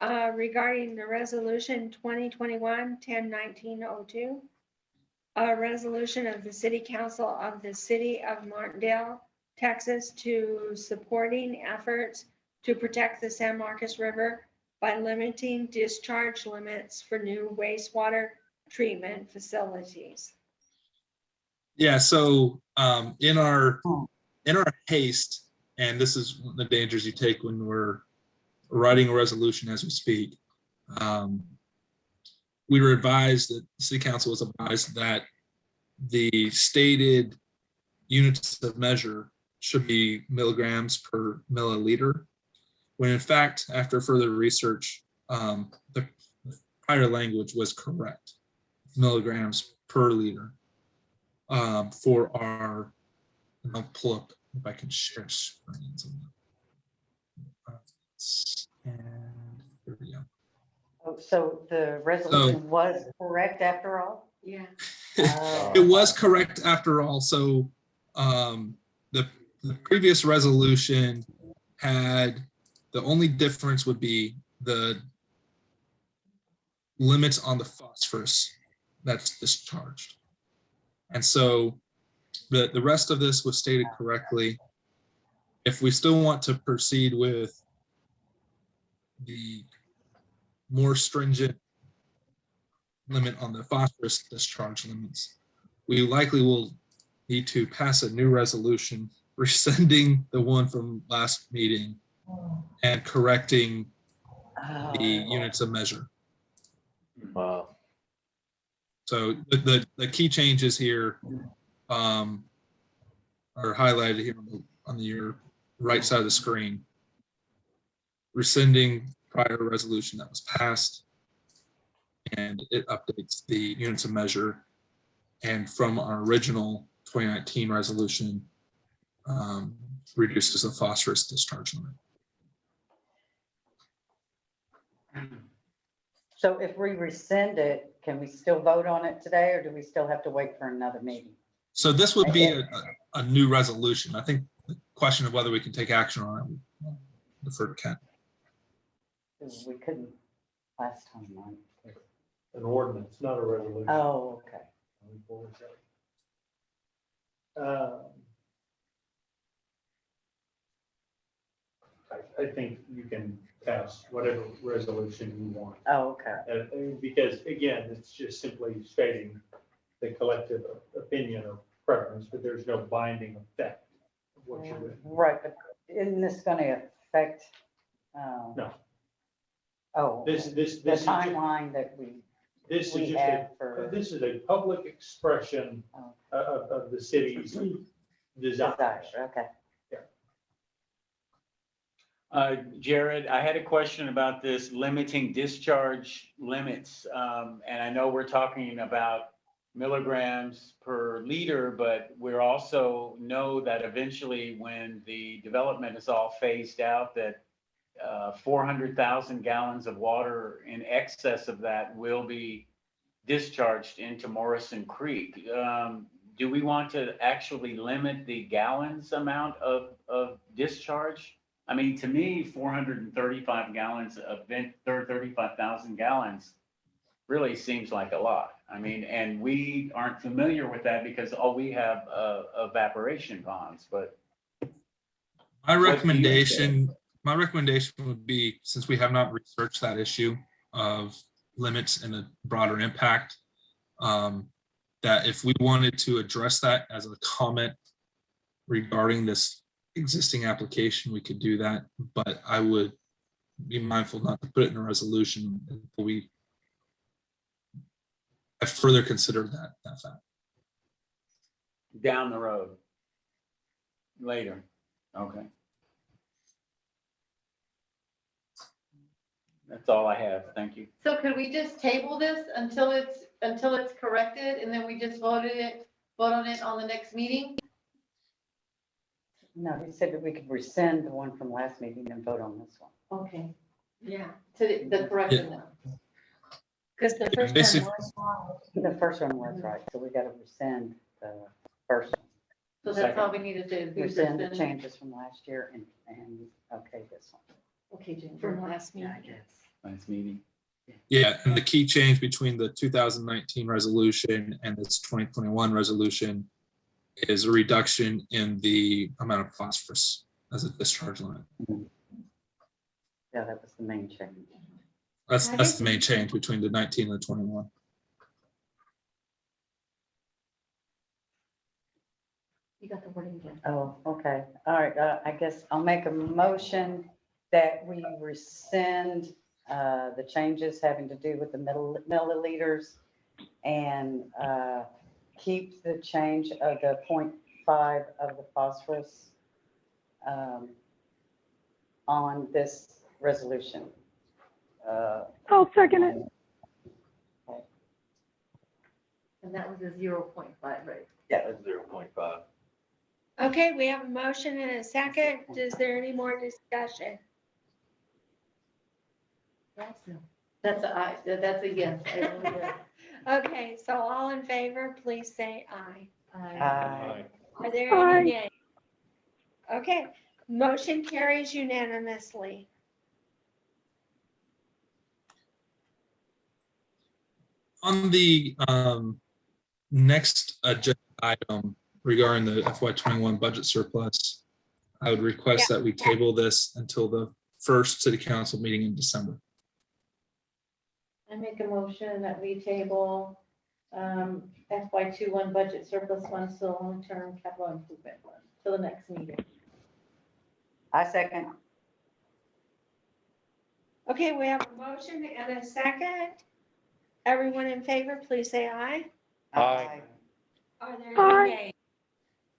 regarding the resolution 2021-10-1902. A resolution of the City Council of the City of Martindale, Texas, to supporting efforts to protect the San Marcos River by limiting discharge limits for new wastewater treatment facilities. Yeah, so in our haste, and this is one of the dangers you take when we're writing a resolution as we speak, we were advised, that the city council was advised that the stated units of measure should be milligrams per milliliter, when in fact, after further research, the prior language was correct, milligrams per liter. For our, and I'll pull up if I can share screens. And here we go. Oh, so the resolution was correct after all? Yeah. Oh. It was correct after all. So the previous resolution had, the only difference would be the limits on the phosphorus that's discharged. And so the rest of this was stated correctly. If we still want to proceed with the more stringent limit on the phosphorus discharge limits, we likely will need to pass a new resolution rescinding the one from last meeting and correcting the units of measure. Wow. So the key changes here are highlighted here on your right side of the screen. Rescinding prior resolution that was passed, and it updates the units of measure. And from our original 2019 resolution, reduces the phosphorus discharge limit. So if we rescind it, can we still vote on it today, or do we still have to wait for another meeting? So this would be a new resolution. I think the question of whether we can take action on it, we'll defer to Ken. We couldn't last time, right? An ordinance, not a resolution. Oh, okay. I think you can pass whatever resolution you want. Oh, okay. Because again, it's just simply stating the collective opinion or preference, but there's no binding effect of what you're doing. Right, but isn't this gonna affect? No. Oh, This the is just- timeline that we just have for this is a public expression of the city's desire. desire, okay. Jared, I had a question about this limiting discharge limits. And I know we're talking about milligrams per liter, but we're also know that eventually when the development is all phased out, that 400,000 gallons of water in excess of that will be discharged into Morrison Creek. Do we want to actually limit the gallons amount of discharge? I mean, to me, 435 gallons of 35,000 gallons really seems like a lot. I mean, and we aren't familiar with that because all we have evaporation ponds, but. My What do you recommendation would be, since we have not researched that issue of limits and a broader impact, that if we wanted to address that as a comment regarding this existing application, we could do that, but I would be mindful not to put it in a resolution until we have further considered that fact. Down the road. Later. Okay. That's all I have. Thank you. So could we just table this until it's corrected and then we just vote on it on the next meeting? No, he said that we could rescind the one from last meeting and vote on this one. Okay, Yeah. to the correction one. Because the first Basic- one was wrong. The first one was right, so we gotta rescind the first one. So that's all we needed to do. Rescind the changes from last year and okay, this one. Okay, Jennifer. From last meeting. Nice meeting. Yeah, and the key change between the 2019 resolution and this 2021 resolution is a reduction in the amount of phosphorus as a discharge limit. Yeah, that was the main change. That's the main change between the 19 and the 21. You got the wording again. Oh, okay. All right. I guess I'll make a motion that we rescind the changes having to do with the milliliters and keep the change of the 0.5 of the phosphorus on this resolution. I'll second it. And that was a 0.5, right? Yeah. 0.5. Okay, we have a motion and a second. Is there any more discussion? That's a yes. I vote yes. Okay, so all in favor, please say aye. Aye. Are there Aye. any nays? Okay, motion carries unanimously. On the next agenda item regarding the FY21 budget surplus, I would request that we table this until the first city council meeting in December. I make a motion that we table FY21 budget surplus funds to long-term capital improvement fund till the next meeting. I second. Okay, we have a motion and a second. Everyone in favor, please say aye. Aye. Are there Aye. any nays?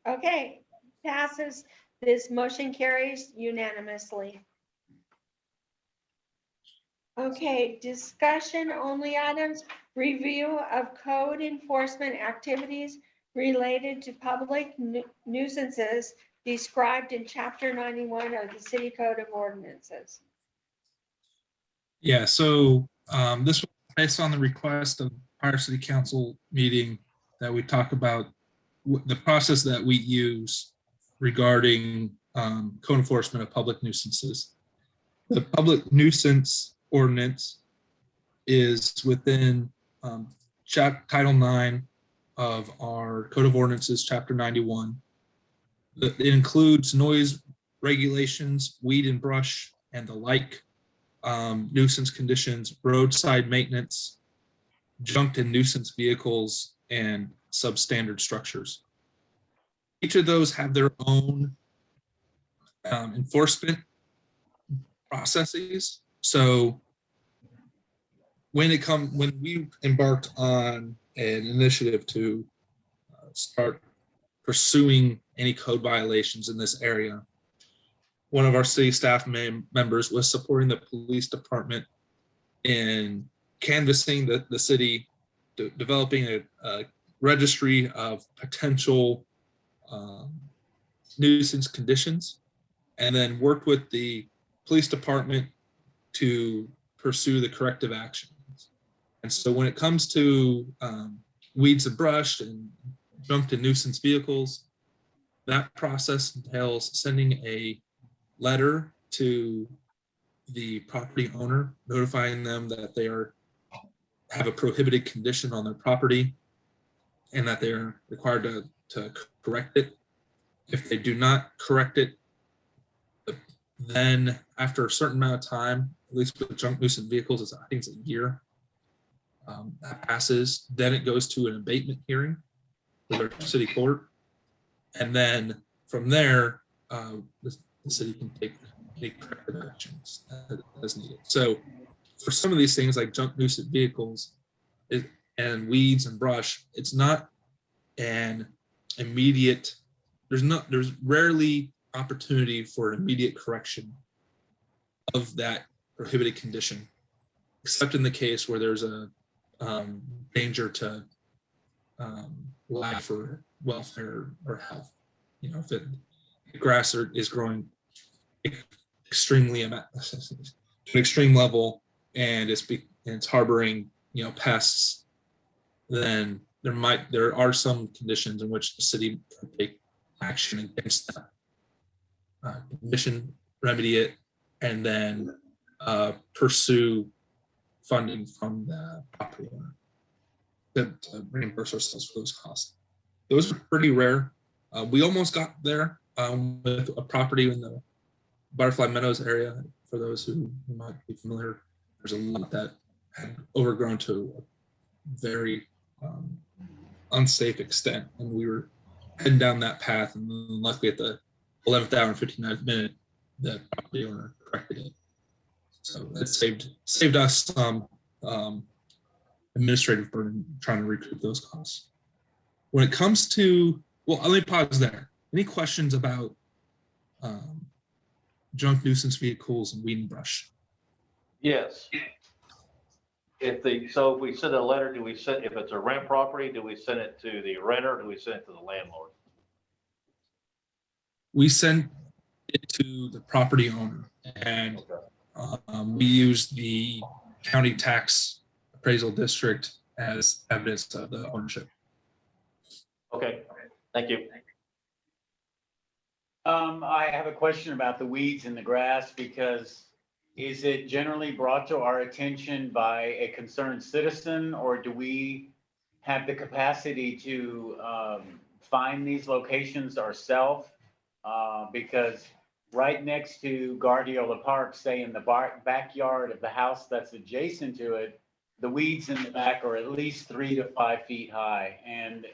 Okay, passes. This motion carries unanimously. Okay, discussion only items, review of code enforcement activities related to public nuisances described in chapter 91 of the City Code of Ordinances. Yeah, so this was based on the request of our city council meeting that we talk about the process that we use regarding code enforcement of public nuisances. The public nuisance ordinance is within Title 9 of our Code of Ordinances, Chapter 91. It includes noise regulations, weed and brush and the like, nuisance conditions, roadside maintenance, junked and nuisance vehicles, and substandard structures. Each of those have their own enforcement processes. So when we embarked on an initiative to start pursuing any code violations in this area, one of our city staff members was supporting the police department in canvassing the city, developing a registry of potential nuisance conditions, and then worked with the police department to pursue the corrective actions. And so when it comes to weeds and brush and junked and nuisance vehicles, that process entails sending a letter to the property owner, notifying them that they have a prohibited condition on their property and that they're required to correct it. If they do not correct it, then after a certain amount of time, at least with junk nuisance vehicles, I think it's a year, that passes, then it goes to an abatement hearing with our city court. And then from there, the city can take corrective actions as needed. So for some of these things like junk nuisance vehicles and weeds and brush, it's not an immediate, there's rarely opportunity for an immediate correction of that prohibited condition, except in the case where there's a danger to life or welfare or health. You know, if the grass is growing extremely to an extreme level and it's harboring, you know, pests, then there are some conditions in which the city can take action against that condition, remedy it, and then pursue funding from the property owner to reimburse ourselves for those costs. Those are pretty rare. We almost got there with a property in the Butterfly Meadows area. For those who might be familiar, there's a lot that had overgrown to a very unsafe extent, and we were heading down that path, and luckily at the 11th hour and 59th minute, the property owner corrected it. So that saved us some administrative burden trying to recoup those costs. When it comes to, well, let me pause there. Any questions about junk nuisance vehicles and weed and brush? Yes. If we send a letter, if it's a rent property, do we send it to the renter? Or do we send it to the landlord? We send it to the property owner, and we use the county tax appraisal district as evidence of the ownership. Okay, thank you. I have a question about the weeds and the grass, because is it generally brought to our attention by a concerned citizen, or do we have the capacity to find these locations ourselves? Because right next to Guardiola Park, say in the backyard of the house that's adjacent to it, the weeds in the back are at least 3 to 5 feet high. And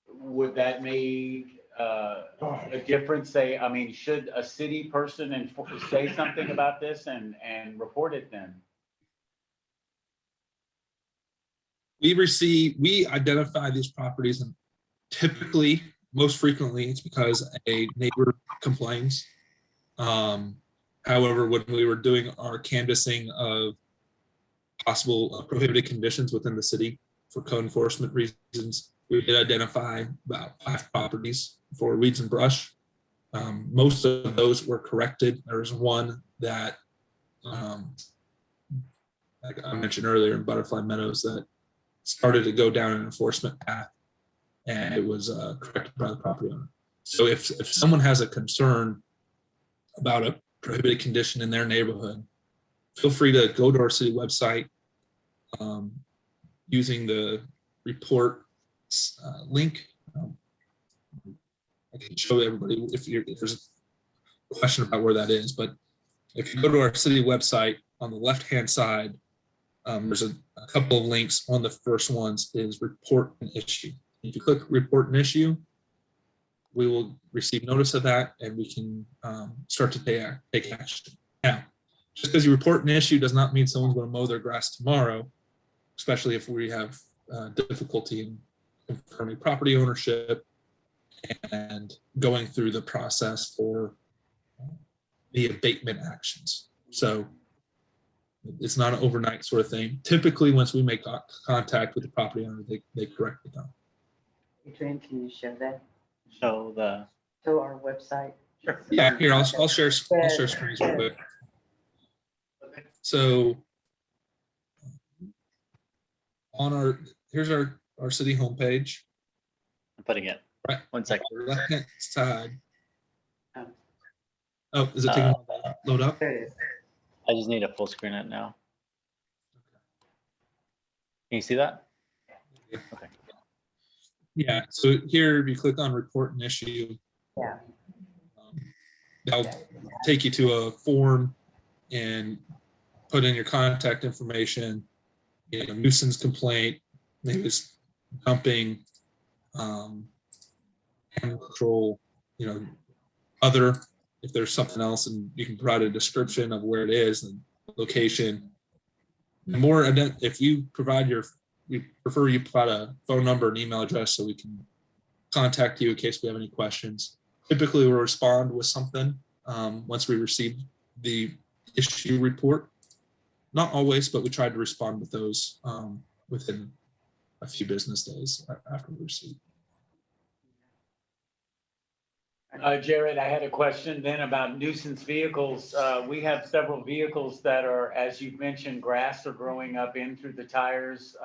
would that make a difference? Should a city person say something about this and report it then? We identify these properties, and typically, most frequently, it's because a neighbor complains. However, when we were doing our canvassing of possible prohibited conditions within the city for code enforcement reasons, we did identify about 5 properties for weeds and brush. Most of those were corrected. There was one that, like I mentioned earlier, in Butterfly Meadows, that started to go down an enforcement path, and it was corrected by the property owner. So if someone has a concern about a prohibited condition in their neighborhood, feel free to go to our city website using the report link. I can show everybody if there's question about where that is, but if you go to our city website on the left-hand side, there's a couple of links. One of the first ones is report an issue. If you click report an issue, we will receive notice of that and we can start to take action. Now, just because you report an issue does not mean someone's going to mow their grass tomorrow, especially if we have difficulty in confirming property ownership and going through the process for the abatement actions. So it's not an overnight sort of thing. Typically, once we make contact with the property owner, they correct it down. Adrian, can you show that? So the, Show our website? Sure. Yeah, here, I'll share screens real quick. So here's our city homepage. I'm putting it, Right. 1 second. Left-hand side. Oh, is it taking a while to load up? There it is. I just need a full screen it now. Can you see that? Okay. Yeah, so here, if you click on report an issue, Yeah. that'll take you to a form and put in your contact information, nuisance complaint, maybe it's dumping, animal control, other, if there's something else, and you can provide a description of where it is and location. The more, if you provide we prefer you provide a phone number and email address so we can contact you in case we have any questions. Typically, we'll respond with something once we receive the issue report. Not always, but we try to respond with those within a few business days after we receive. Jared, I had a question then about nuisance vehicles. We have several vehicles that are, as you've mentioned, grass are growing up in through the tires.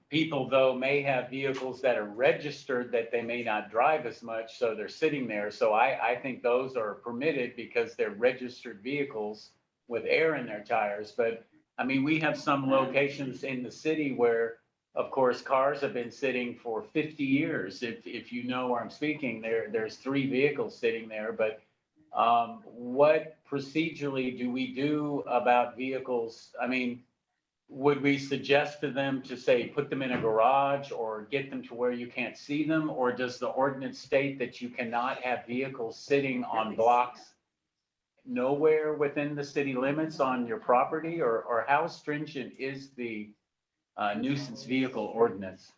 People, though, may have vehicles that are registered that they may not drive as much, so they're sitting there. So I think those are permitted because they're registered vehicles with air in their tires. But I mean, we have some locations in the city where, of course, cars have been sitting for 50 years. If you know where I'm speaking, there's 3 vehicles sitting there. But what procedurally do we do about vehicles? I mean, would we suggest to them to say, put them in a garage or get them to where you can't see them? Or does the ordinance state that you cannot have vehicles sitting on blocks nowhere within the city limits on your property? Or how stringent is the nuisance vehicle ordinance?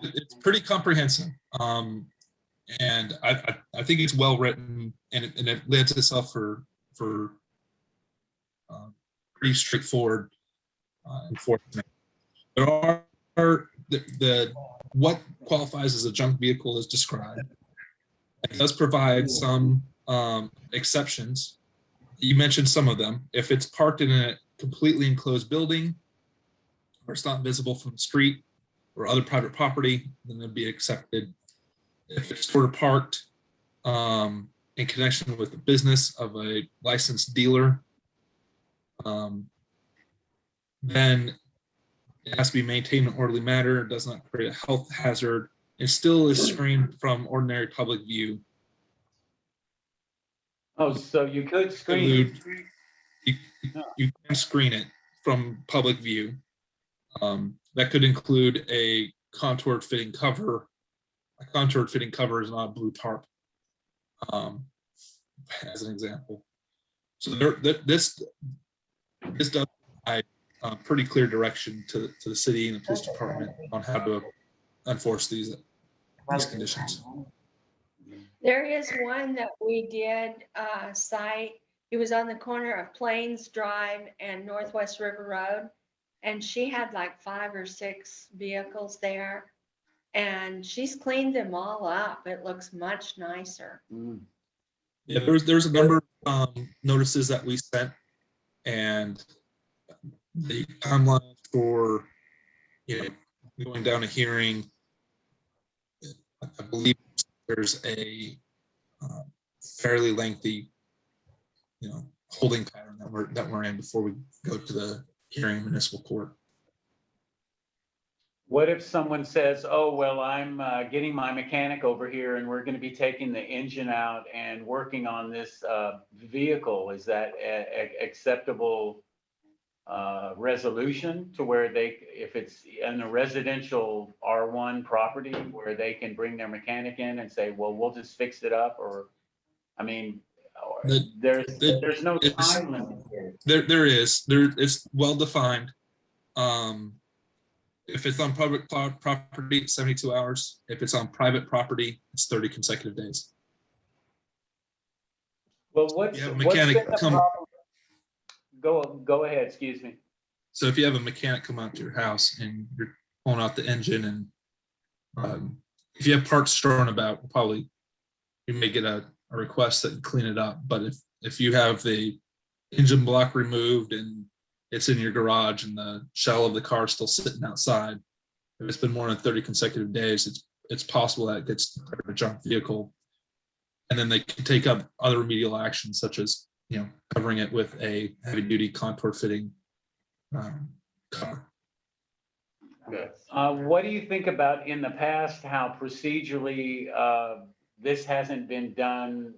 It's pretty comprehensive, and I think it's well written, and it lends itself for pretty straightforward enforcement. There are what qualifies as a junk vehicle is described. It does provide some exceptions. You mentioned some of them. If it's parked in a completely enclosed building, or it's not visible from the street or other private property, then it'd be accepted. If it's sort of parked in connection with the business of a licensed dealer, then it has to be maintained in an orderly manner. It does not create a health hazard. It still is screened from ordinary public view. Oh, so you could screen. You can screen it from public view. That could include a contoured fitting cover. A contoured fitting cover is not a blue tarp, as an example. So this does provide pretty clear direction to the city and the police department on how to enforce these conditions. There is one that we did cite. It was on the corner of Plains Drive and Northwest River Road. And she had like 5 or 6 vehicles there. And she's cleaned them all up. It looks much nicer. Yeah, there's a number of notices that we sent, and the timeline for going down a hearing, I believe there's a fairly lengthy holding pattern that we're in before we go to the hearing in municipal court. What if someone says, oh, well, I'm getting my mechanic over here and we're going to be taking the engine out and working on this vehicle? Is that acceptable resolution to where they, if it's in a residential R1 property where they can bring their mechanic in and say, well, we'll just fix it up? Or, I mean, there's no time limit here. There is. It's well defined. If it's on public property, it's 72 hours. If it's on private property, it's 30 consecutive days. Well, what's You have a been mechanic the come. problem? Go ahead, excuse me. So if you have a mechanic come out to your house and you're pulling out the engine, and if you have parts strewn about, probably you may get a request that you clean it up. But if you have the engine block removed and it's in your garage and the shell of the car is still sitting outside, if it's been more than 30 consecutive days, it's possible that it gets declared a junk vehicle. And then they can take up other remedial actions, such as, covering it with a heavy duty contour fitting cover. Good. What do you think about in the past, how procedurally this hasn't been done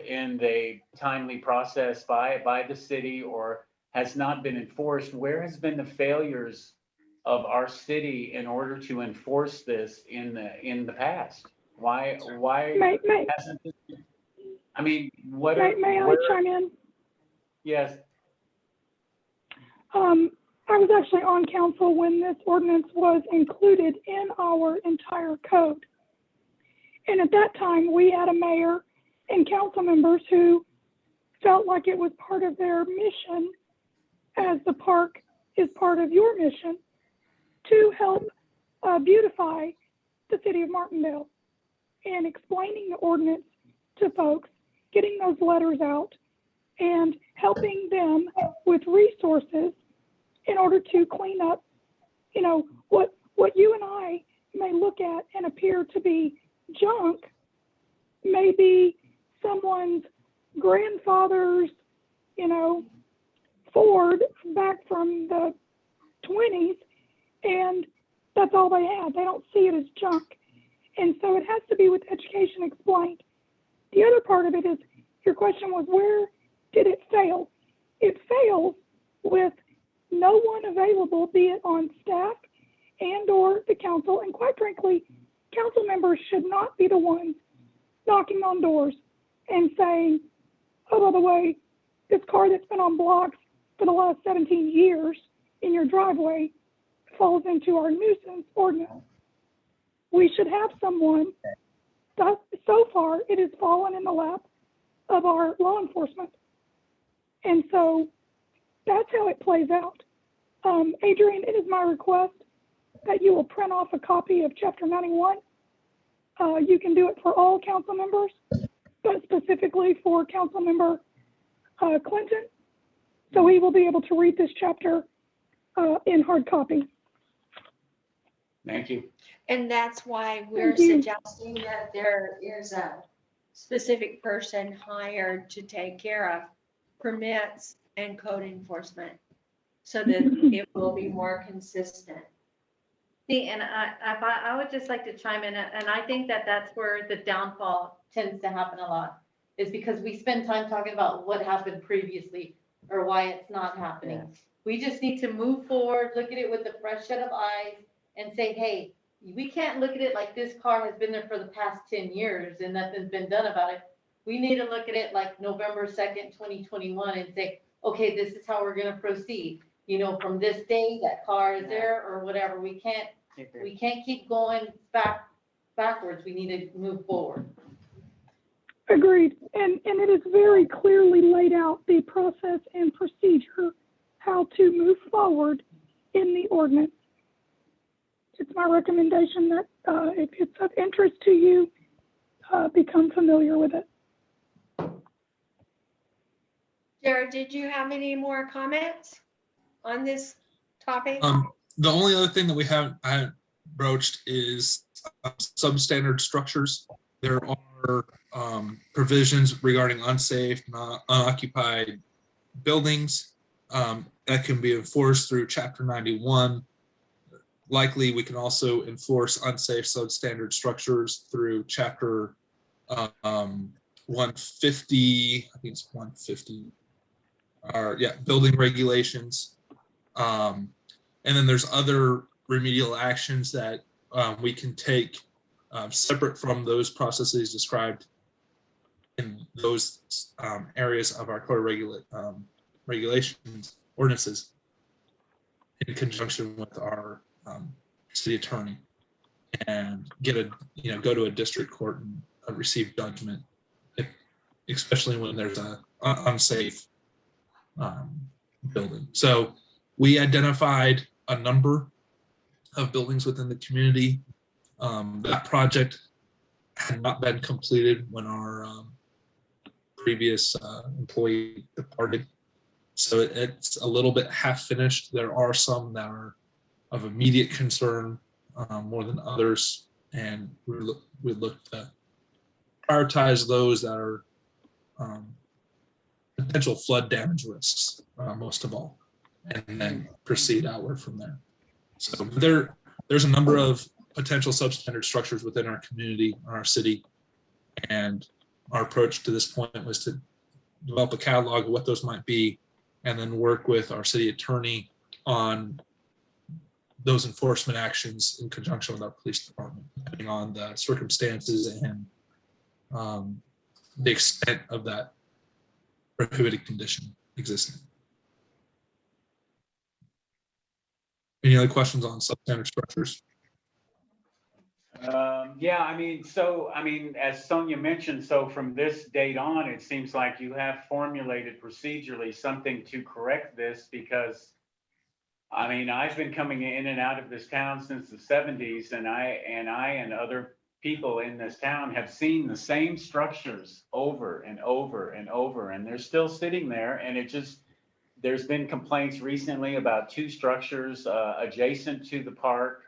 in the timely process by the city, or has not been enforced? Where has been the failures of our city in order to enforce this in the past? Why hasn't this? I mean, May I chime in? Yes. I was actually on council when this ordinance was included in our entire code. And at that time, we had a mayor and council members who felt like it was part of their mission, as the park is part of your mission, to help beautify the city of Martindale, and explaining the ordinance to folks, getting those letters out, and helping them with resources in order to clean up, what you and I may look at and appear to be junk, may be someone's grandfather's, Ford back from the 20s, and that's all they had. They don't see it as junk. And so it has to be with education explained. The other part of it is, your question was, where did it fail? It fails with no one available, be it on staff and or the council. And quite frankly, council members should not be the ones knocking on doors and saying, oh, by the way, this car that's been on blocks for the last 17 years in your driveway falls into our nuisance ordinance. We should have someone that, so far, it has fallen in the lap of our law enforcement. And so that's how it plays out. Adrian, it is my request that you will print off a copy of Chapter 91. You can do it for all council members, but specifically for Council Member Clinton. So he will be able to read this chapter in hard copy. Thank you. And that's why we're suggesting that there is a specific person hired to take care of permits and code enforcement, so that it will be more consistent. See, and I would just like to chime in, and I think that that's where the downfall tends to happen a lot, is because we spend time talking about what happened previously or why it's not happening. Yeah. We just need to move forward, look at it with a fresh set of eyes, and say, hey, we can't look at it like this car has been there for the past 10 years and nothing's been done about it. We need to look at it like November 2nd, 2021 and say, okay, this is how we're going to proceed. From this day, that car is there or whatever. We can't keep going backwards. We need to move forward. Agreed. And it is very clearly laid out, the process and procedure, how to move forward in the ordinance. It's my recommendation that if it's of interest to you, become familiar with it. Jared, did you have any more comments on this topic? The only other thing that we haven't broached is substandard structures. There are provisions regarding unsafe, unoccupied buildings that can be enforced through Chapter 91. likely we can also enforce unsafe substandard structures through chapter 150, I think it's 150, building regulations. And then there's other remedial actions that we can take separate from those processes described in those areas of our code regulations, ordinances, in conjunction with our city attorney, and get go to a district court and receive judgment, especially when there's a unsafe building. So we identified a number of buildings within the community. That project had not been completed when our previous employee departed. So it's a little bit half finished. There are some that are of immediate concern more than others. And we look to prioritize those that are potential flood damage risks, most of all, and then proceed outward from there. So there's a number of potential substandard structures within our community, our city, and our approach to this point was to develop a catalog of what those might be, and then work with our city attorney on those enforcement actions in conjunction with our police department, depending on the circumstances and the extent of that prohibited condition existing. Any other questions on substandard structures? Yeah, as Sonia mentioned, so from this date on, it seems like you have formulated procedurally something to correct this, because I've been coming in and out of this town since the 70s, and I and other people in this town have seen the same structures over and over and over, and they're still sitting there. And there's been complaints recently about 2 structures adjacent to the park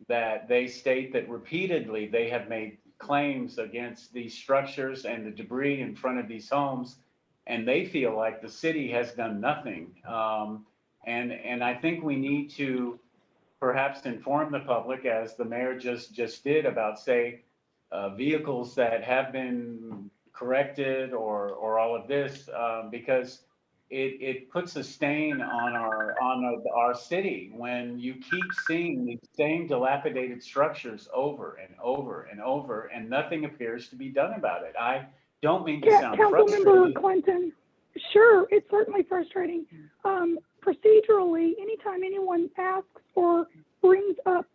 that they state that repeatedly they have made claims against these structures and the debris in front of these homes, and they feel like the city has done nothing. And I think we need to perhaps inform the public, as the mayor just did, about, say, vehicles that have been corrected or all of this, because it puts a stain on our city when you keep seeing these same dilapidated structures over and over and over, and nothing appears to be done about it. I don't mean to sound frustrated. Councilmember Clinton, sure, it's certainly frustrating. Procedurally, anytime anyone asks or brings up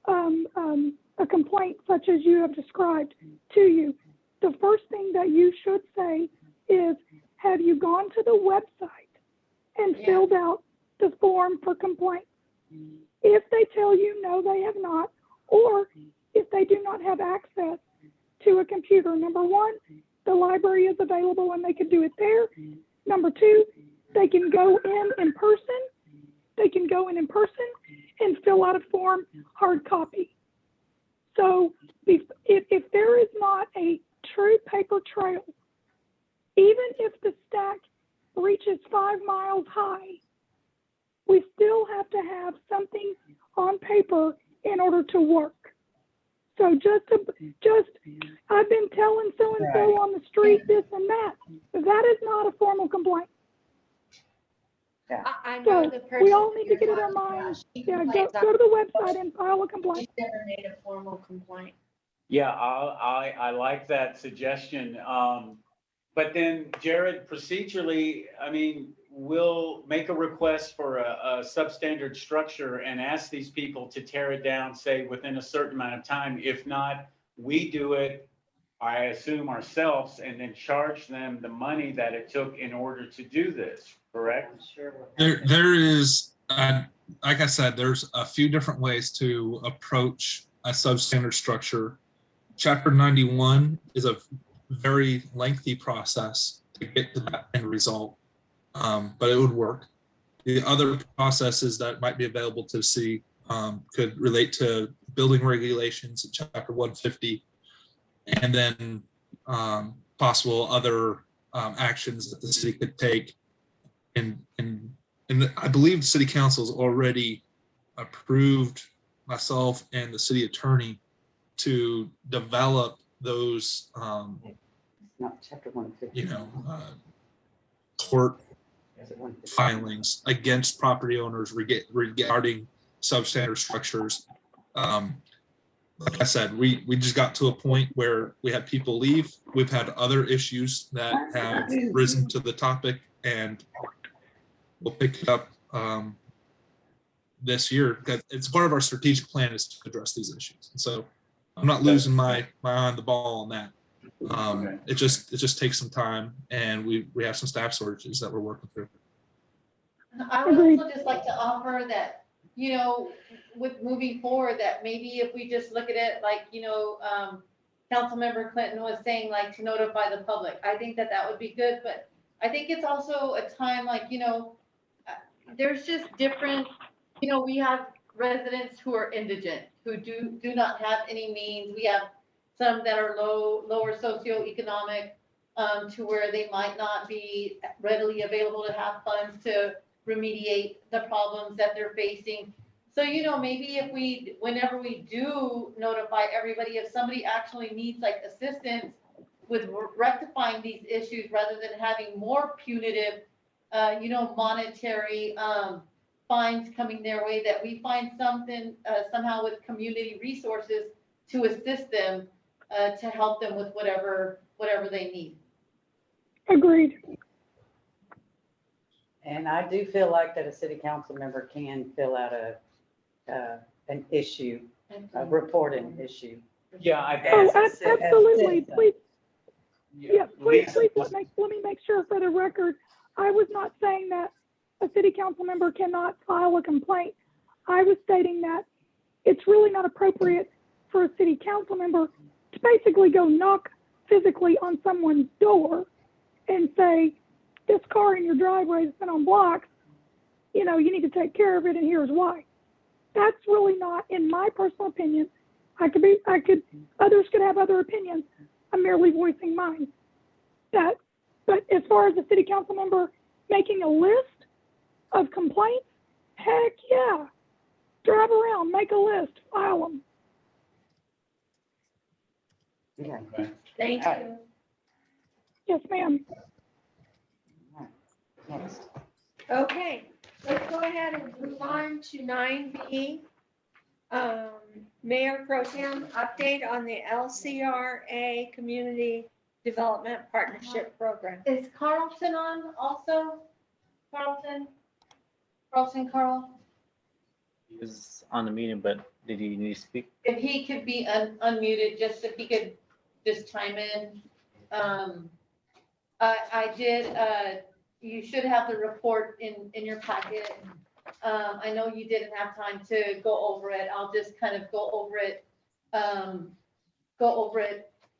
a complaint such as you have described to you, the first thing that you should say is, have you gone to the website and filled out the form for complaint? If they tell you no, they have not, or if they do not have access to a computer, number one, the library is available and they can do it there. Number two, they can go in person. They can go in person and fill out a form, hard copy. So if there is not a true paper trail, even if the stack reaches 5 miles high, we still have to have something on paper in order to work. So I've been telling so-and-so on the street this and that. That is not a formal complaint. I know So the person. we all need to get in our minds. Yeah, go to the website and file a complaint. She's never made a formal complaint. Yeah, I like that suggestion. But then, Jared, procedurally, we'll make a request for a substandard structure and ask these people to tear it down, say, within a certain amount of time. If not, we do it, I assume, ourselves, and then charge them the money that it took in order to do this, correct? There is, like I said, there's a few different ways to approach a substandard structure. Chapter 91 is a very lengthy process to get to that end result, but it would work. The other processes that might be available to see could relate to building regulations in Chapter 150, and then possible other actions that the city could take. And I believe the city council's already approved myself and the city attorney to develop those, Not chapter 150. court Is it 150? filings against property owners regarding substandard structures. Like I said, we just got to a point where we had people leave. We've had other issues that have risen to the topic, and we'll pick it up this year. It's part of our strategic plan is to address these issues. And so I'm not losing my eye on the ball on that. It just takes some time, and we have some staff shortages that we're working through. I would also just like to offer that, with moving forward, that maybe if we just look at it like, Councilmember Clinton was saying, like, to notify the public, I think that would be good, but I think it's also a time like, there's just different, we have residents who are indigent, who do not have any means. We have some that are lower socioeconomic, to where they might not be readily available to have funds to remediate the problems that they're facing. So, maybe whenever we do notify everybody, if somebody actually needs like assistance with rectifying these issues, rather than having more punitive, monetary, fines coming their way, that we find something, somehow with community resources to assist them, to help them with whatever they need. Agreed. And I do feel like that a city council member can fill out an issue, a reporting issue. Yeah, Oh, As a absolutely. citizen. Please, yeah, please Lisa, let me make sure for the record, I was not saying that a city council member cannot file a complaint. I was stating that it's really not appropriate for a city council member to basically go knock physically on someone's door and say, this car in your driveway has been on blocks, you need to take care of it, and here's why. That's really not, in my personal opinion. Others could have other opinions. I'm merely voicing mine. But as far as a city council member making a list of complaints, heck yeah. Drive around, make a list, file them. Okay. Thank you. Yes, ma'am. Next. Okay, let's go ahead and move on to 9B. Mayor Pro Tem update on the LCRA Community Development Partnership Program. Is Carlton on also? Carlton, Carl? He was on the meeting, but did he need to speak? If he could be unmuted, just if he could just chime in. I did, you should have the report in your packet. I know you didn't have time to go over it. I'll just kind of go over it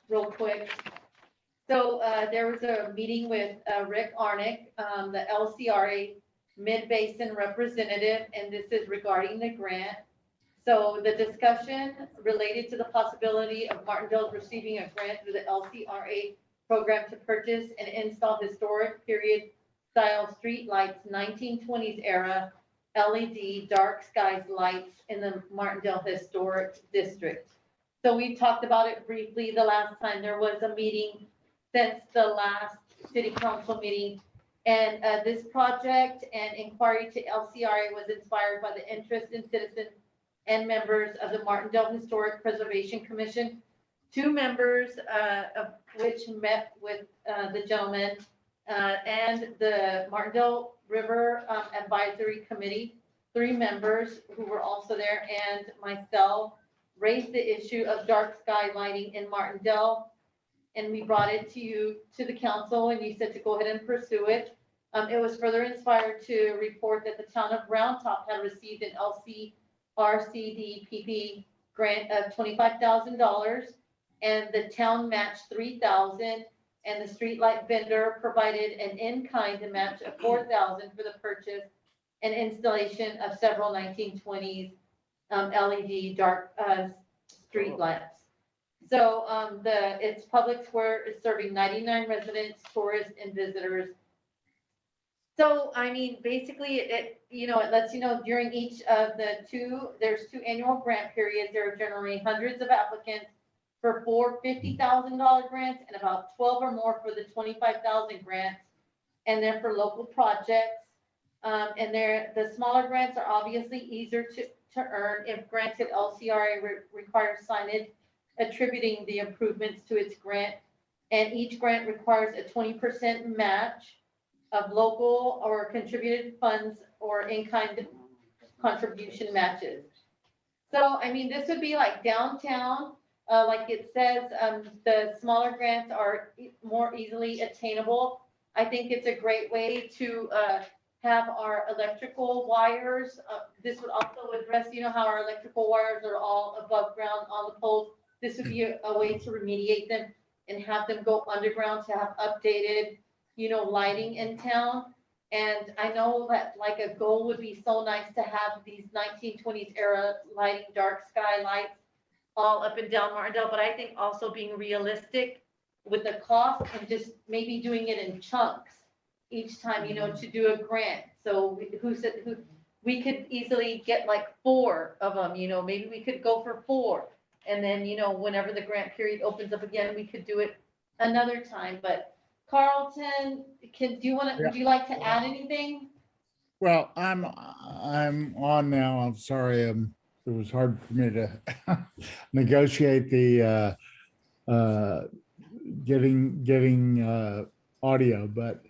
real quick. So there was a meeting with Rick Arnick, the LCRA Mid-Basin representative, and this is regarding the grant. So the discussion related to the possibility of Martindale receiving a grant through the LCRA program to purchase and install historic period style street lights, 1920s era LED dark skies lights in the Martindale Historic District. So we talked about it briefly the last time there was a meeting since the last city council meeting. And this project and inquiry to LCRA was inspired by the interest in citizens and members of the Martindale Historic Preservation Commission, 2 members of which met with the gentleman and the Martindale River Advisory Committee, 3 members who were also there, and myself raised the issue of dark sky lighting in Martindale. And we brought it to you, to the council, and you said to go ahead and pursue it. It was further inspired to report that the town of Round Top had received an LCRCDPP grant of $25,000, and the town matched $3,000, and the streetlight vendor provided an in-kind match of $4,000 for the purchase and installation of several 1920s LED dark streetlights. So its public square is serving 99 residents, tourists, and visitors. So, I mean, basically, it lets you know during each of there's 2 annual grant periods, there are generally hundreds of applicants for 4 $50,000 grants and about 12 or more for the 25,000 grants. And then for local projects, and the smaller grants are obviously easier to earn if granted. LCRA requires signage attributing the improvements to its grant. And each grant requires a 20% match of local or contributed funds or in-kind contribution matches. So, I mean, this would be like downtown, like it says, the smaller grants are more easily attainable. I think it's a great way to have our electrical wires. This would also address, how our electrical wires are all above ground on the poles. This would be a way to remediate them and have them go underground to have updated, lighting in town. And I know that like a goal would be so nice to have these 1920s era lighting, dark sky lights all up and down Martindale, but I think also being realistic with the cost and just maybe doing it in chunks each time, to do a grant. So we could easily get like 4 of them, maybe we could go for 4. And then, whenever the grant period opens up again, we could do it another time. But Carlton, would you like to add anything? Well, I'm on now. I'm sorry. It was hard for me to negotiate the getting audio, but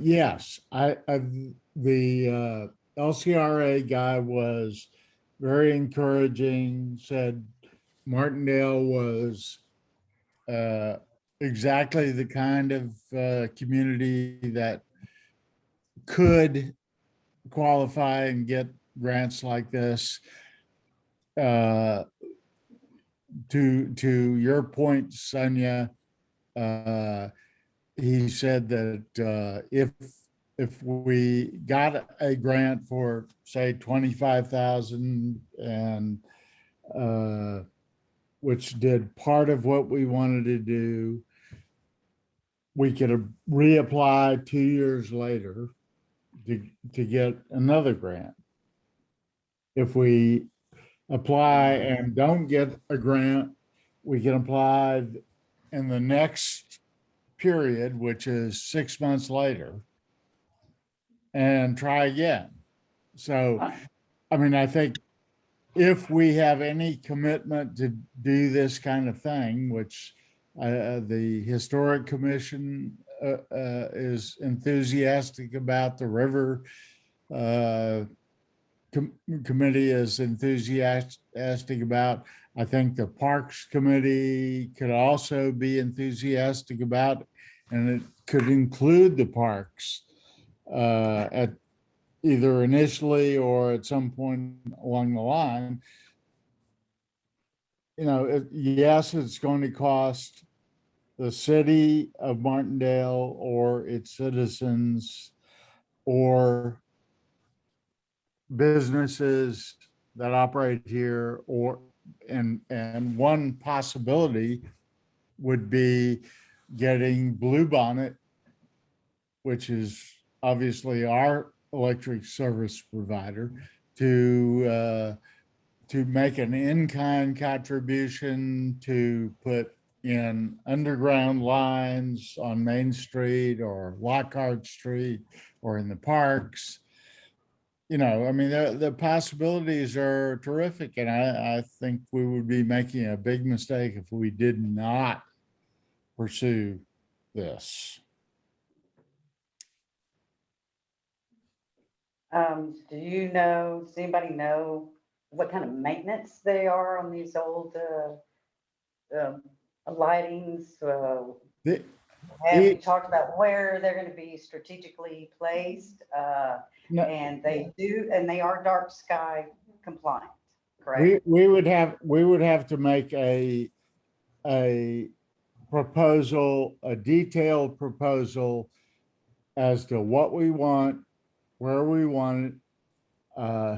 yes, the LCRA guy was very encouraging, said Martindale was exactly the kind of community that could qualify and get grants like this. To your point, Sonia, he said that if we got a grant for say 25,000 and which did part of what we wanted to do, we could reapply 2 years later to get another grant. If we apply and don't get a grant, we can apply in the next period, which is 6 months later, and try again. So, I mean, I think if we have any commitment to do this kind of thing, which the Historic Commission is enthusiastic about, the River Committee is enthusiastic about, I think the Parks Committee could also be enthusiastic about, and it could include the parks at either initially or at some point along the line. Yes, it's going to cost the city of Martindale or its citizens or businesses that operate here, and one possibility would be getting Bluebonnet, which is obviously our electric service provider, to make an in-kind contribution to put in underground lines on Main Street or Lockhart Street or in the parks. I mean, the possibilities are terrific, and I think we would be making a big mistake if we did not pursue this. Does anybody know what kind of maintenance they are on these old lightings? Have we talked about where they're going to be strategically placed? No. And they are dark sky compliant, correct? We would have to make a proposal, a detailed proposal as to what we want, where we want it,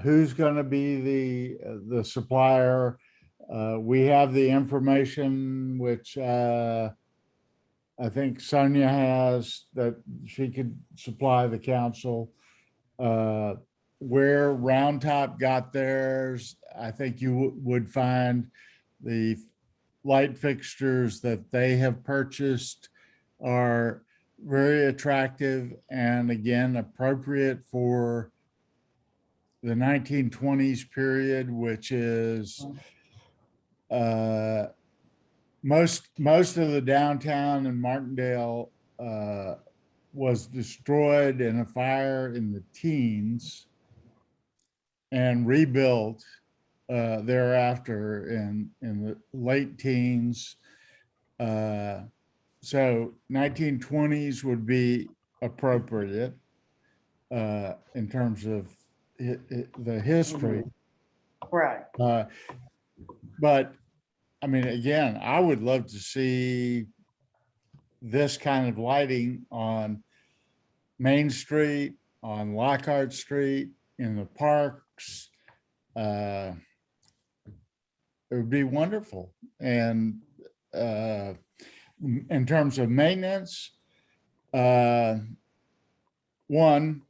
who's going to be the supplier. We have the information which I think Sonia has, that she could supply the council. Where Round Top got theirs, I think you would find the light fixtures that they have purchased are very attractive and again, appropriate for the 1920s period, which is most of the downtown in Martindale was destroyed in a fire in the teens and rebuilt thereafter in the late teens. So 1920s would be appropriate in terms of the history. Right. But I mean, again, I would love to see this kind of lighting on Main Street, on Lockhart Street, in the parks. It would be wonderful. And in terms of maintenance, one,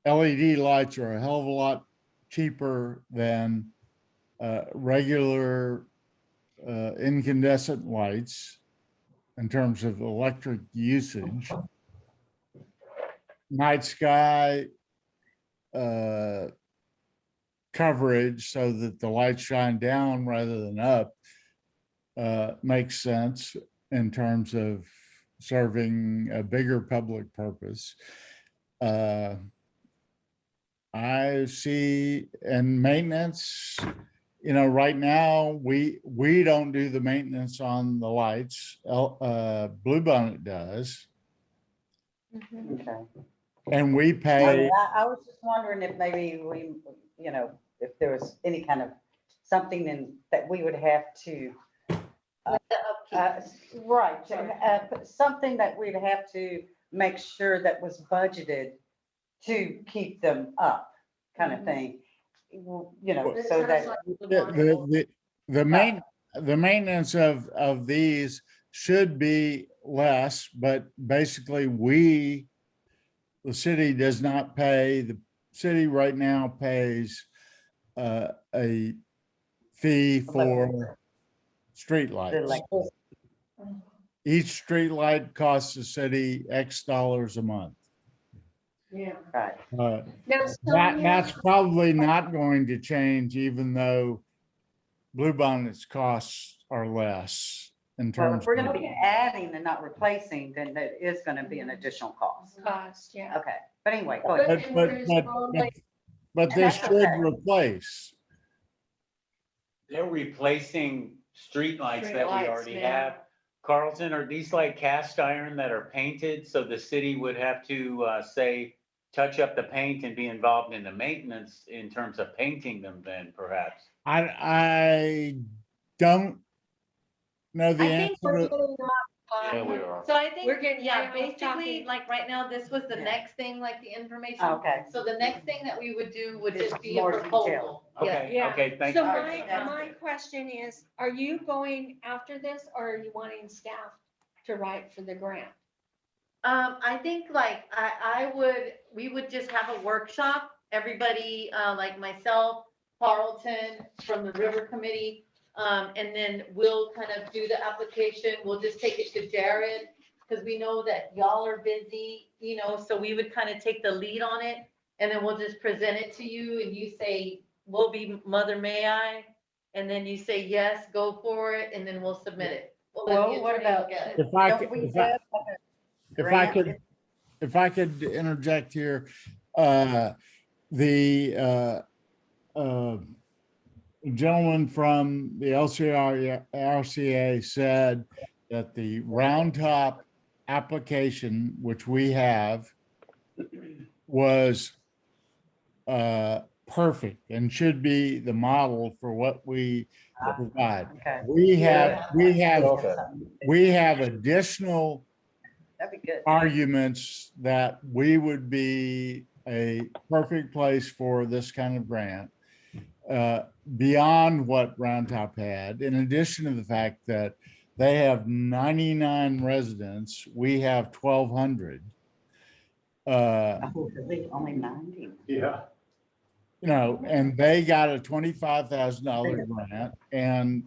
LED lights are a hell of a lot cheaper than regular incandescent lights in terms of electric usage. Night sky coverage so that the lights shine down rather than up makes sense in terms of serving a bigger public purpose. I see, and maintenance, you know, right now we don't do the maintenance on the lights. Bluebonnet does, Okay. and we pay. I was just wondering if maybe we, you know, if there was any kind of something in that we would have to, right, something that we'd have to make sure that was budgeted to keep them up, kind of thing. You know, so that The maintenance of these should be less, but basically the city does not pay. The city right now pays a fee for streetlights. Each streetlight costs the city X dollars a month. Yeah. Right. That's probably not going to change, even though Bluebonnet's costs are less in Well, terms. if we're going to be adding and not replacing, then that is going to be an additional cost. Yeah. Okay, but anyway, go ahead. But this should replace. They're replacing streetlights that we Streetlights, already yeah. have. Carlton, are these like cast iron that are painted? So the city would have to say, touch up the paint and be involved in the maintenance in terms of painting them then perhaps? I don't know the I answer. think we're getting Yeah, we are. So I think, We're getting yeah, right off basically, topic. like right now, this was the Yeah. next thing, like the information. Okay. So the next thing that we would do would Is just be a more proposal. detailed. Yes. Okay, Yeah. okay, thank So you. my question is, are you going after this or are you wanting staff to write for the grant? I think like we would just have a workshop, everybody, like myself, Carlton from the River Committee. And then we'll kind of do the application. We'll just take it to Jared because we know that y'all are busy, you know, so we would kind of take the lead on it. And then we'll just present it to you and you say, we'll be Mother May I? And then you say, yes, go for it. And then we'll submit it. We'll let the Well, what attorney about, look at it. If I don't could, we if I- have a if I grant? could, if I could interject here, the gentleman from the RCA said that the Round Top application, which we have, was perfect and should be the model for what we provide. Okay. We have additional That'd be good. arguments that we would be a perfect place for this kind of grant, beyond what Round Top had, in addition to the fact that They have 99 residents. We have 1,200. Oh, really? Only 90? Yeah. You know, and they got a $25,000 grant and,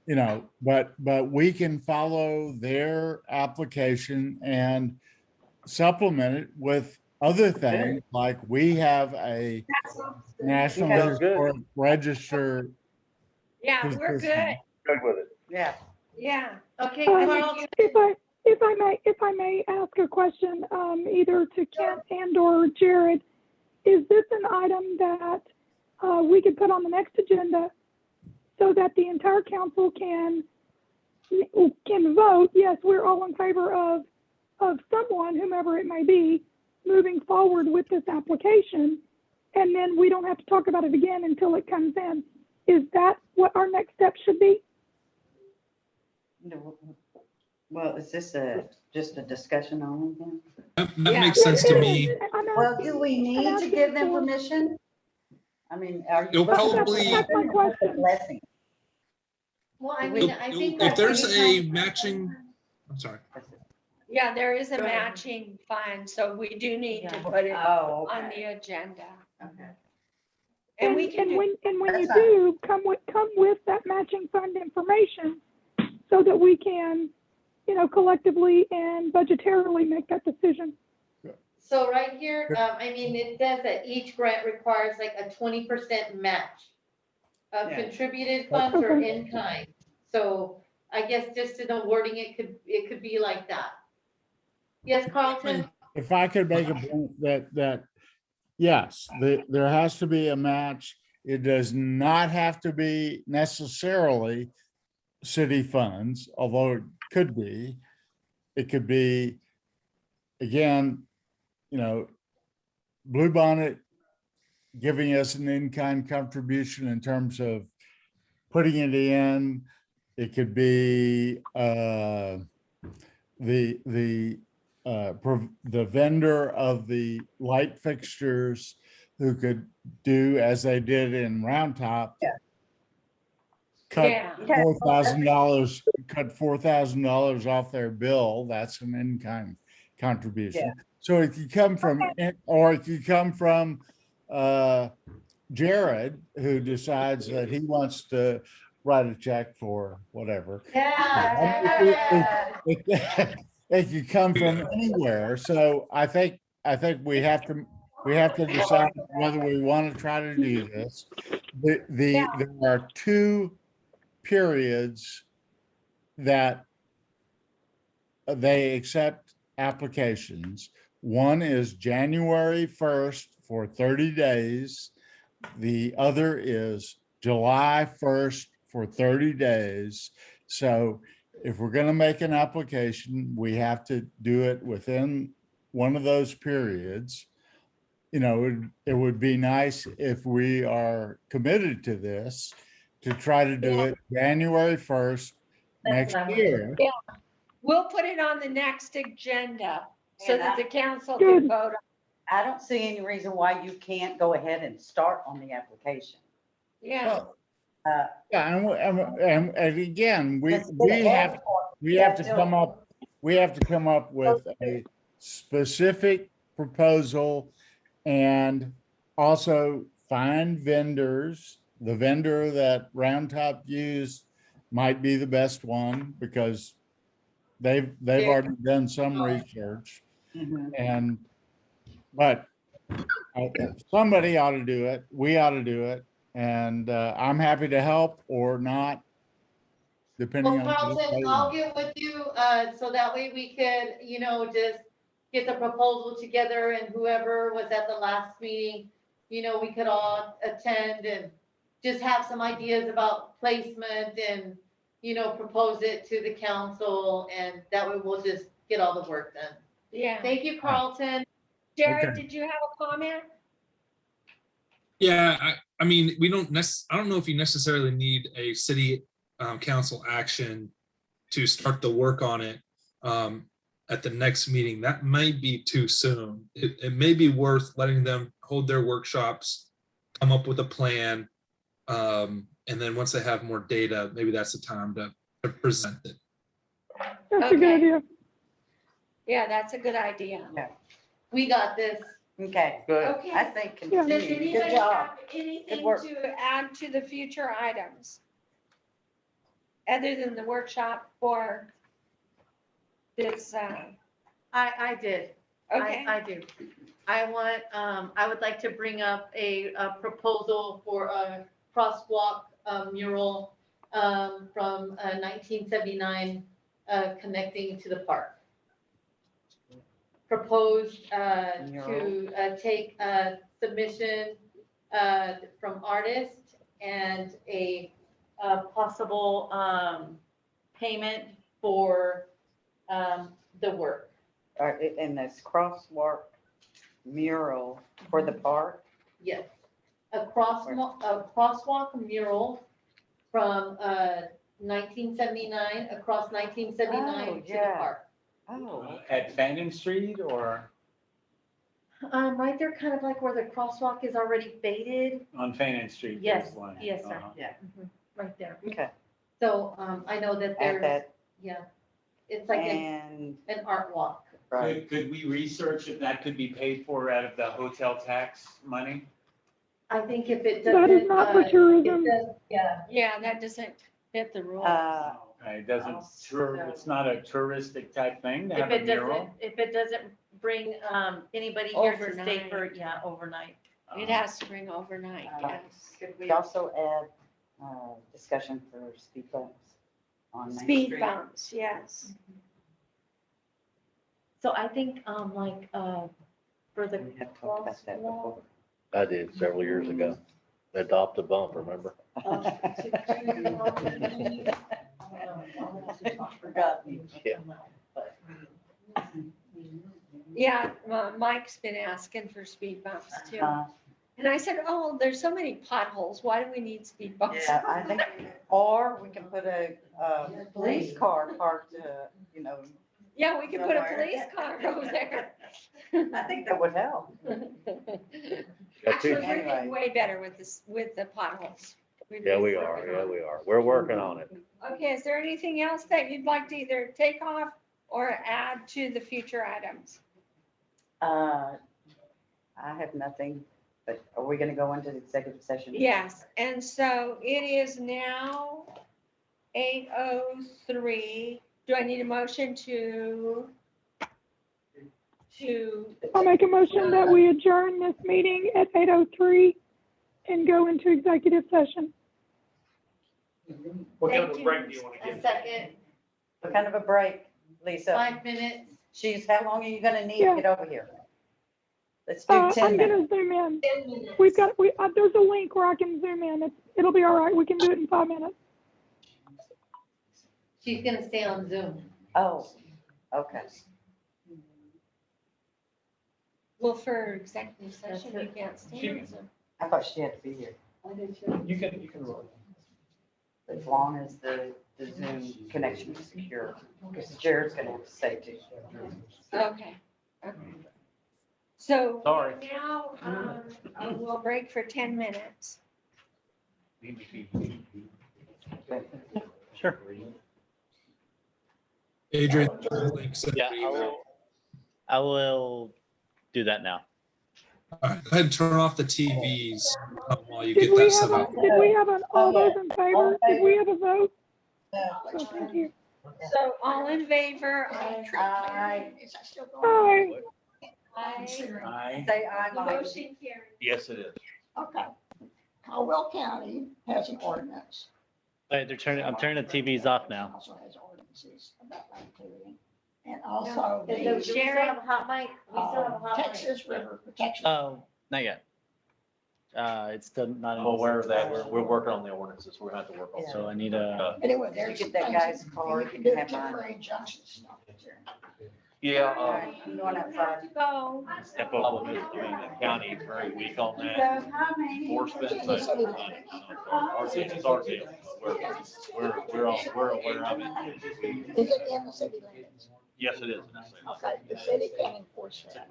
you know, but we can follow their application and supplement it with other things, like we have a National Sounds good. Historic Register. Yeah, we're good. Good with it. Yeah. Yeah. Okay, Um, Carl, If I may ask a question, either to Kent and or Jared, is this an item that we could put on the next agenda so that the entire council can vote? Yes, we're all in favor of someone, whomever it may be, moving forward with this application, and then we don't have to talk about it again until it comes in. Is that what our next step should be? No. Well, is this just a discussion only then? That makes sense to me. Well, do we need to give them permission? I mean, are you? You'll probably- That's my question. Blessing. well, I mean, I think. If that there's a anytime- matching, I'm sorry. Yeah, there is a Go ahead. matching fund, so we do need to Yeah. put it Oh, on okay. the agenda. Okay. And we can do, when you That's do, come with that matching fund information so that we can, you know, collectively and budgetarily make that decision. So right here, I mean, it says that each grant requires like a 20% match of Yeah. contributed funds or Okay. in kind. So I guess just in the wording, it could be like that. Yes, Carlton? If I could make a point that, yes, there has to be a match. It does not have to be necessarily city funds, although it could be. It could be, again, you know, Bluebonnet giving us an in-kind contribution in terms of putting it in. It could be the vendor of the light fixtures who could do as they did in Round Top. Yeah. Cut yeah. $4,000 off their bill. That's an in-kind contribution. Yeah. So it could come from, or it could come from Jared, who decides that he wants to write a check for whatever. Yeah. It could come from anywhere. So I think we have to decide whether we want to try to do this. There are two periods that they accept applications. One is January 1st for 30 days. The other is July 1st for 30 days. So if we're going to make an application, we have to do it within one of those periods. You know, it would be nice if we are committed to this to try to do it January 1st next year. We'll put it on the next agenda so And that I- the council Good. can vote. I don't see any reason why you can't go ahead and start on the application. Yeah, Well, Uh, Yeah, and again, we Just get have ahead. we have to come up with a specific proposal and also find vendors. The vendor that Round Top used might be the best one because they've already done some research Mhm. and but somebody ought to do it. We ought to do it. And I'm happy to help or not, depending Well, on. Carlton, I'll get with you, so that way we could, just get the proposal together and whoever was at the last meeting, we could all attend and just have some ideas about placement and, propose it to the council and that way we'll just get all the work done. yeah. Thank you, Carlton. Jared, Okay. did you have a comment? Yeah, I mean, I don't know if you necessarily need a city council action to start the work on it at the next meeting. That might be too soon. It may be worth letting them hold their workshops, come up with a plan. And then once they have more data, maybe that's the time to to present it. That's a good Okay. idea. Yeah, that's a good idea. We got this. Okay, Good. Okay. I think Yeah. Does continue. anybody Good job. have anything work. to add to the future items? Other than the workshop for this, I did. okay, I do. I would like to bring up a proposal for a crosswalk mural from 1979 connecting to the park. Proposed to take a submission from artists and a possible payment for the work. And this crosswalk mural for the park. Yes, a crosswalk mural from 1979, across 1979 Oh, to the yeah. park. Oh, At Fannin Street or Right there, kind of like where the crosswalk is already faded. on Fannin Street? Yes, there's one. yes, sir. Uh-huh. yeah, Right there. okay. So I know that Add there's, that yeah, it's like and, an art walk. right. Could we research if that could be paid for out of the hotel tax money? I think if it doesn't. That is not for tourism. Yeah. yeah, that doesn't fit the rules. Okay, it doesn't, it's not a touristic type thing to If have a it doesn't, mural? if it doesn't bring anybody here to stay Overnight. for, yeah, overnight. It has to bring overnight, yes. Could we also add, discussion for speed bumps on Main Speed Street? bumps, yes. So I think, for the We have talked about that before. I did several years ago. Adopt a bump, remember? Forgot. Yeah. Yeah, Mike's been asking for speed bumps too. Uh, And I said, oh, there's so many potholes. Why do we need speed bumps? Yeah, I think, or we can put a, police car parked, Yeah, we could put a Somewhere. police car over there. I think that would help. Actually, we're getting way better with this, with the potholes. Yeah, we are. Yeah, we are. We're working on it. Okay, is there anything else that you'd like to either take off or add to the future items? I have nothing, but are we gonna go into the executive session? Yes, and so it is now 8:03. Do I need a motion to? I'll make a motion that we adjourn this meeting at 8:03 and go into executive session. What kind Thank of a you. break do you want to A give? second, What kind of a break, Lisa? 5 minutes. How long are you gonna need to Yeah. get over here? Let's do 10 I'm minutes. gonna zoom in. 10 minutes. There's a link where I can zoom in. It'll be all right. We can do it in 5 minutes. She's gonna stay on Zoom. Oh, okay. Well, for executive session, you can't stay on Zoom. I thought she had to be here, You can roll. as long as the Zoom connection is secure, because Jared's gonna have to say too. Okay, okay. So Sorry. now, we'll break for 10 minutes. Sure. Adrian, like, send Yeah, an email. I will do that now. All right, go ahead and turn off the TVs while you Did get we that set have up. all those in favor? Did we have a vote? So thank you. So all in favor? Aye. Aye. Aye. Say aye, Mike. Motion carried. Yes, it is. Okay. Caldwell County has an ordinance. Wait, I'm turning the TVs off now. Also has ordinances about racketeering. And also We the still have a hot mic. We still have a hot mic. Texas River Protection. Oh, not yet. It's still not. I'm aware of that. We're working on the ordinances. We're gonna have to work on So I need a, Anyway, there's Get some that things guy's that card, you can you do can have mine. temporary injunctions stuff. Yeah, All right, I'm going outside. To go. step up with doing the county very weak on that. Enforcement, but our city's our deal. We're aware of it. Is it in the city limits? Yes, it is. Okay, the city can enforce that.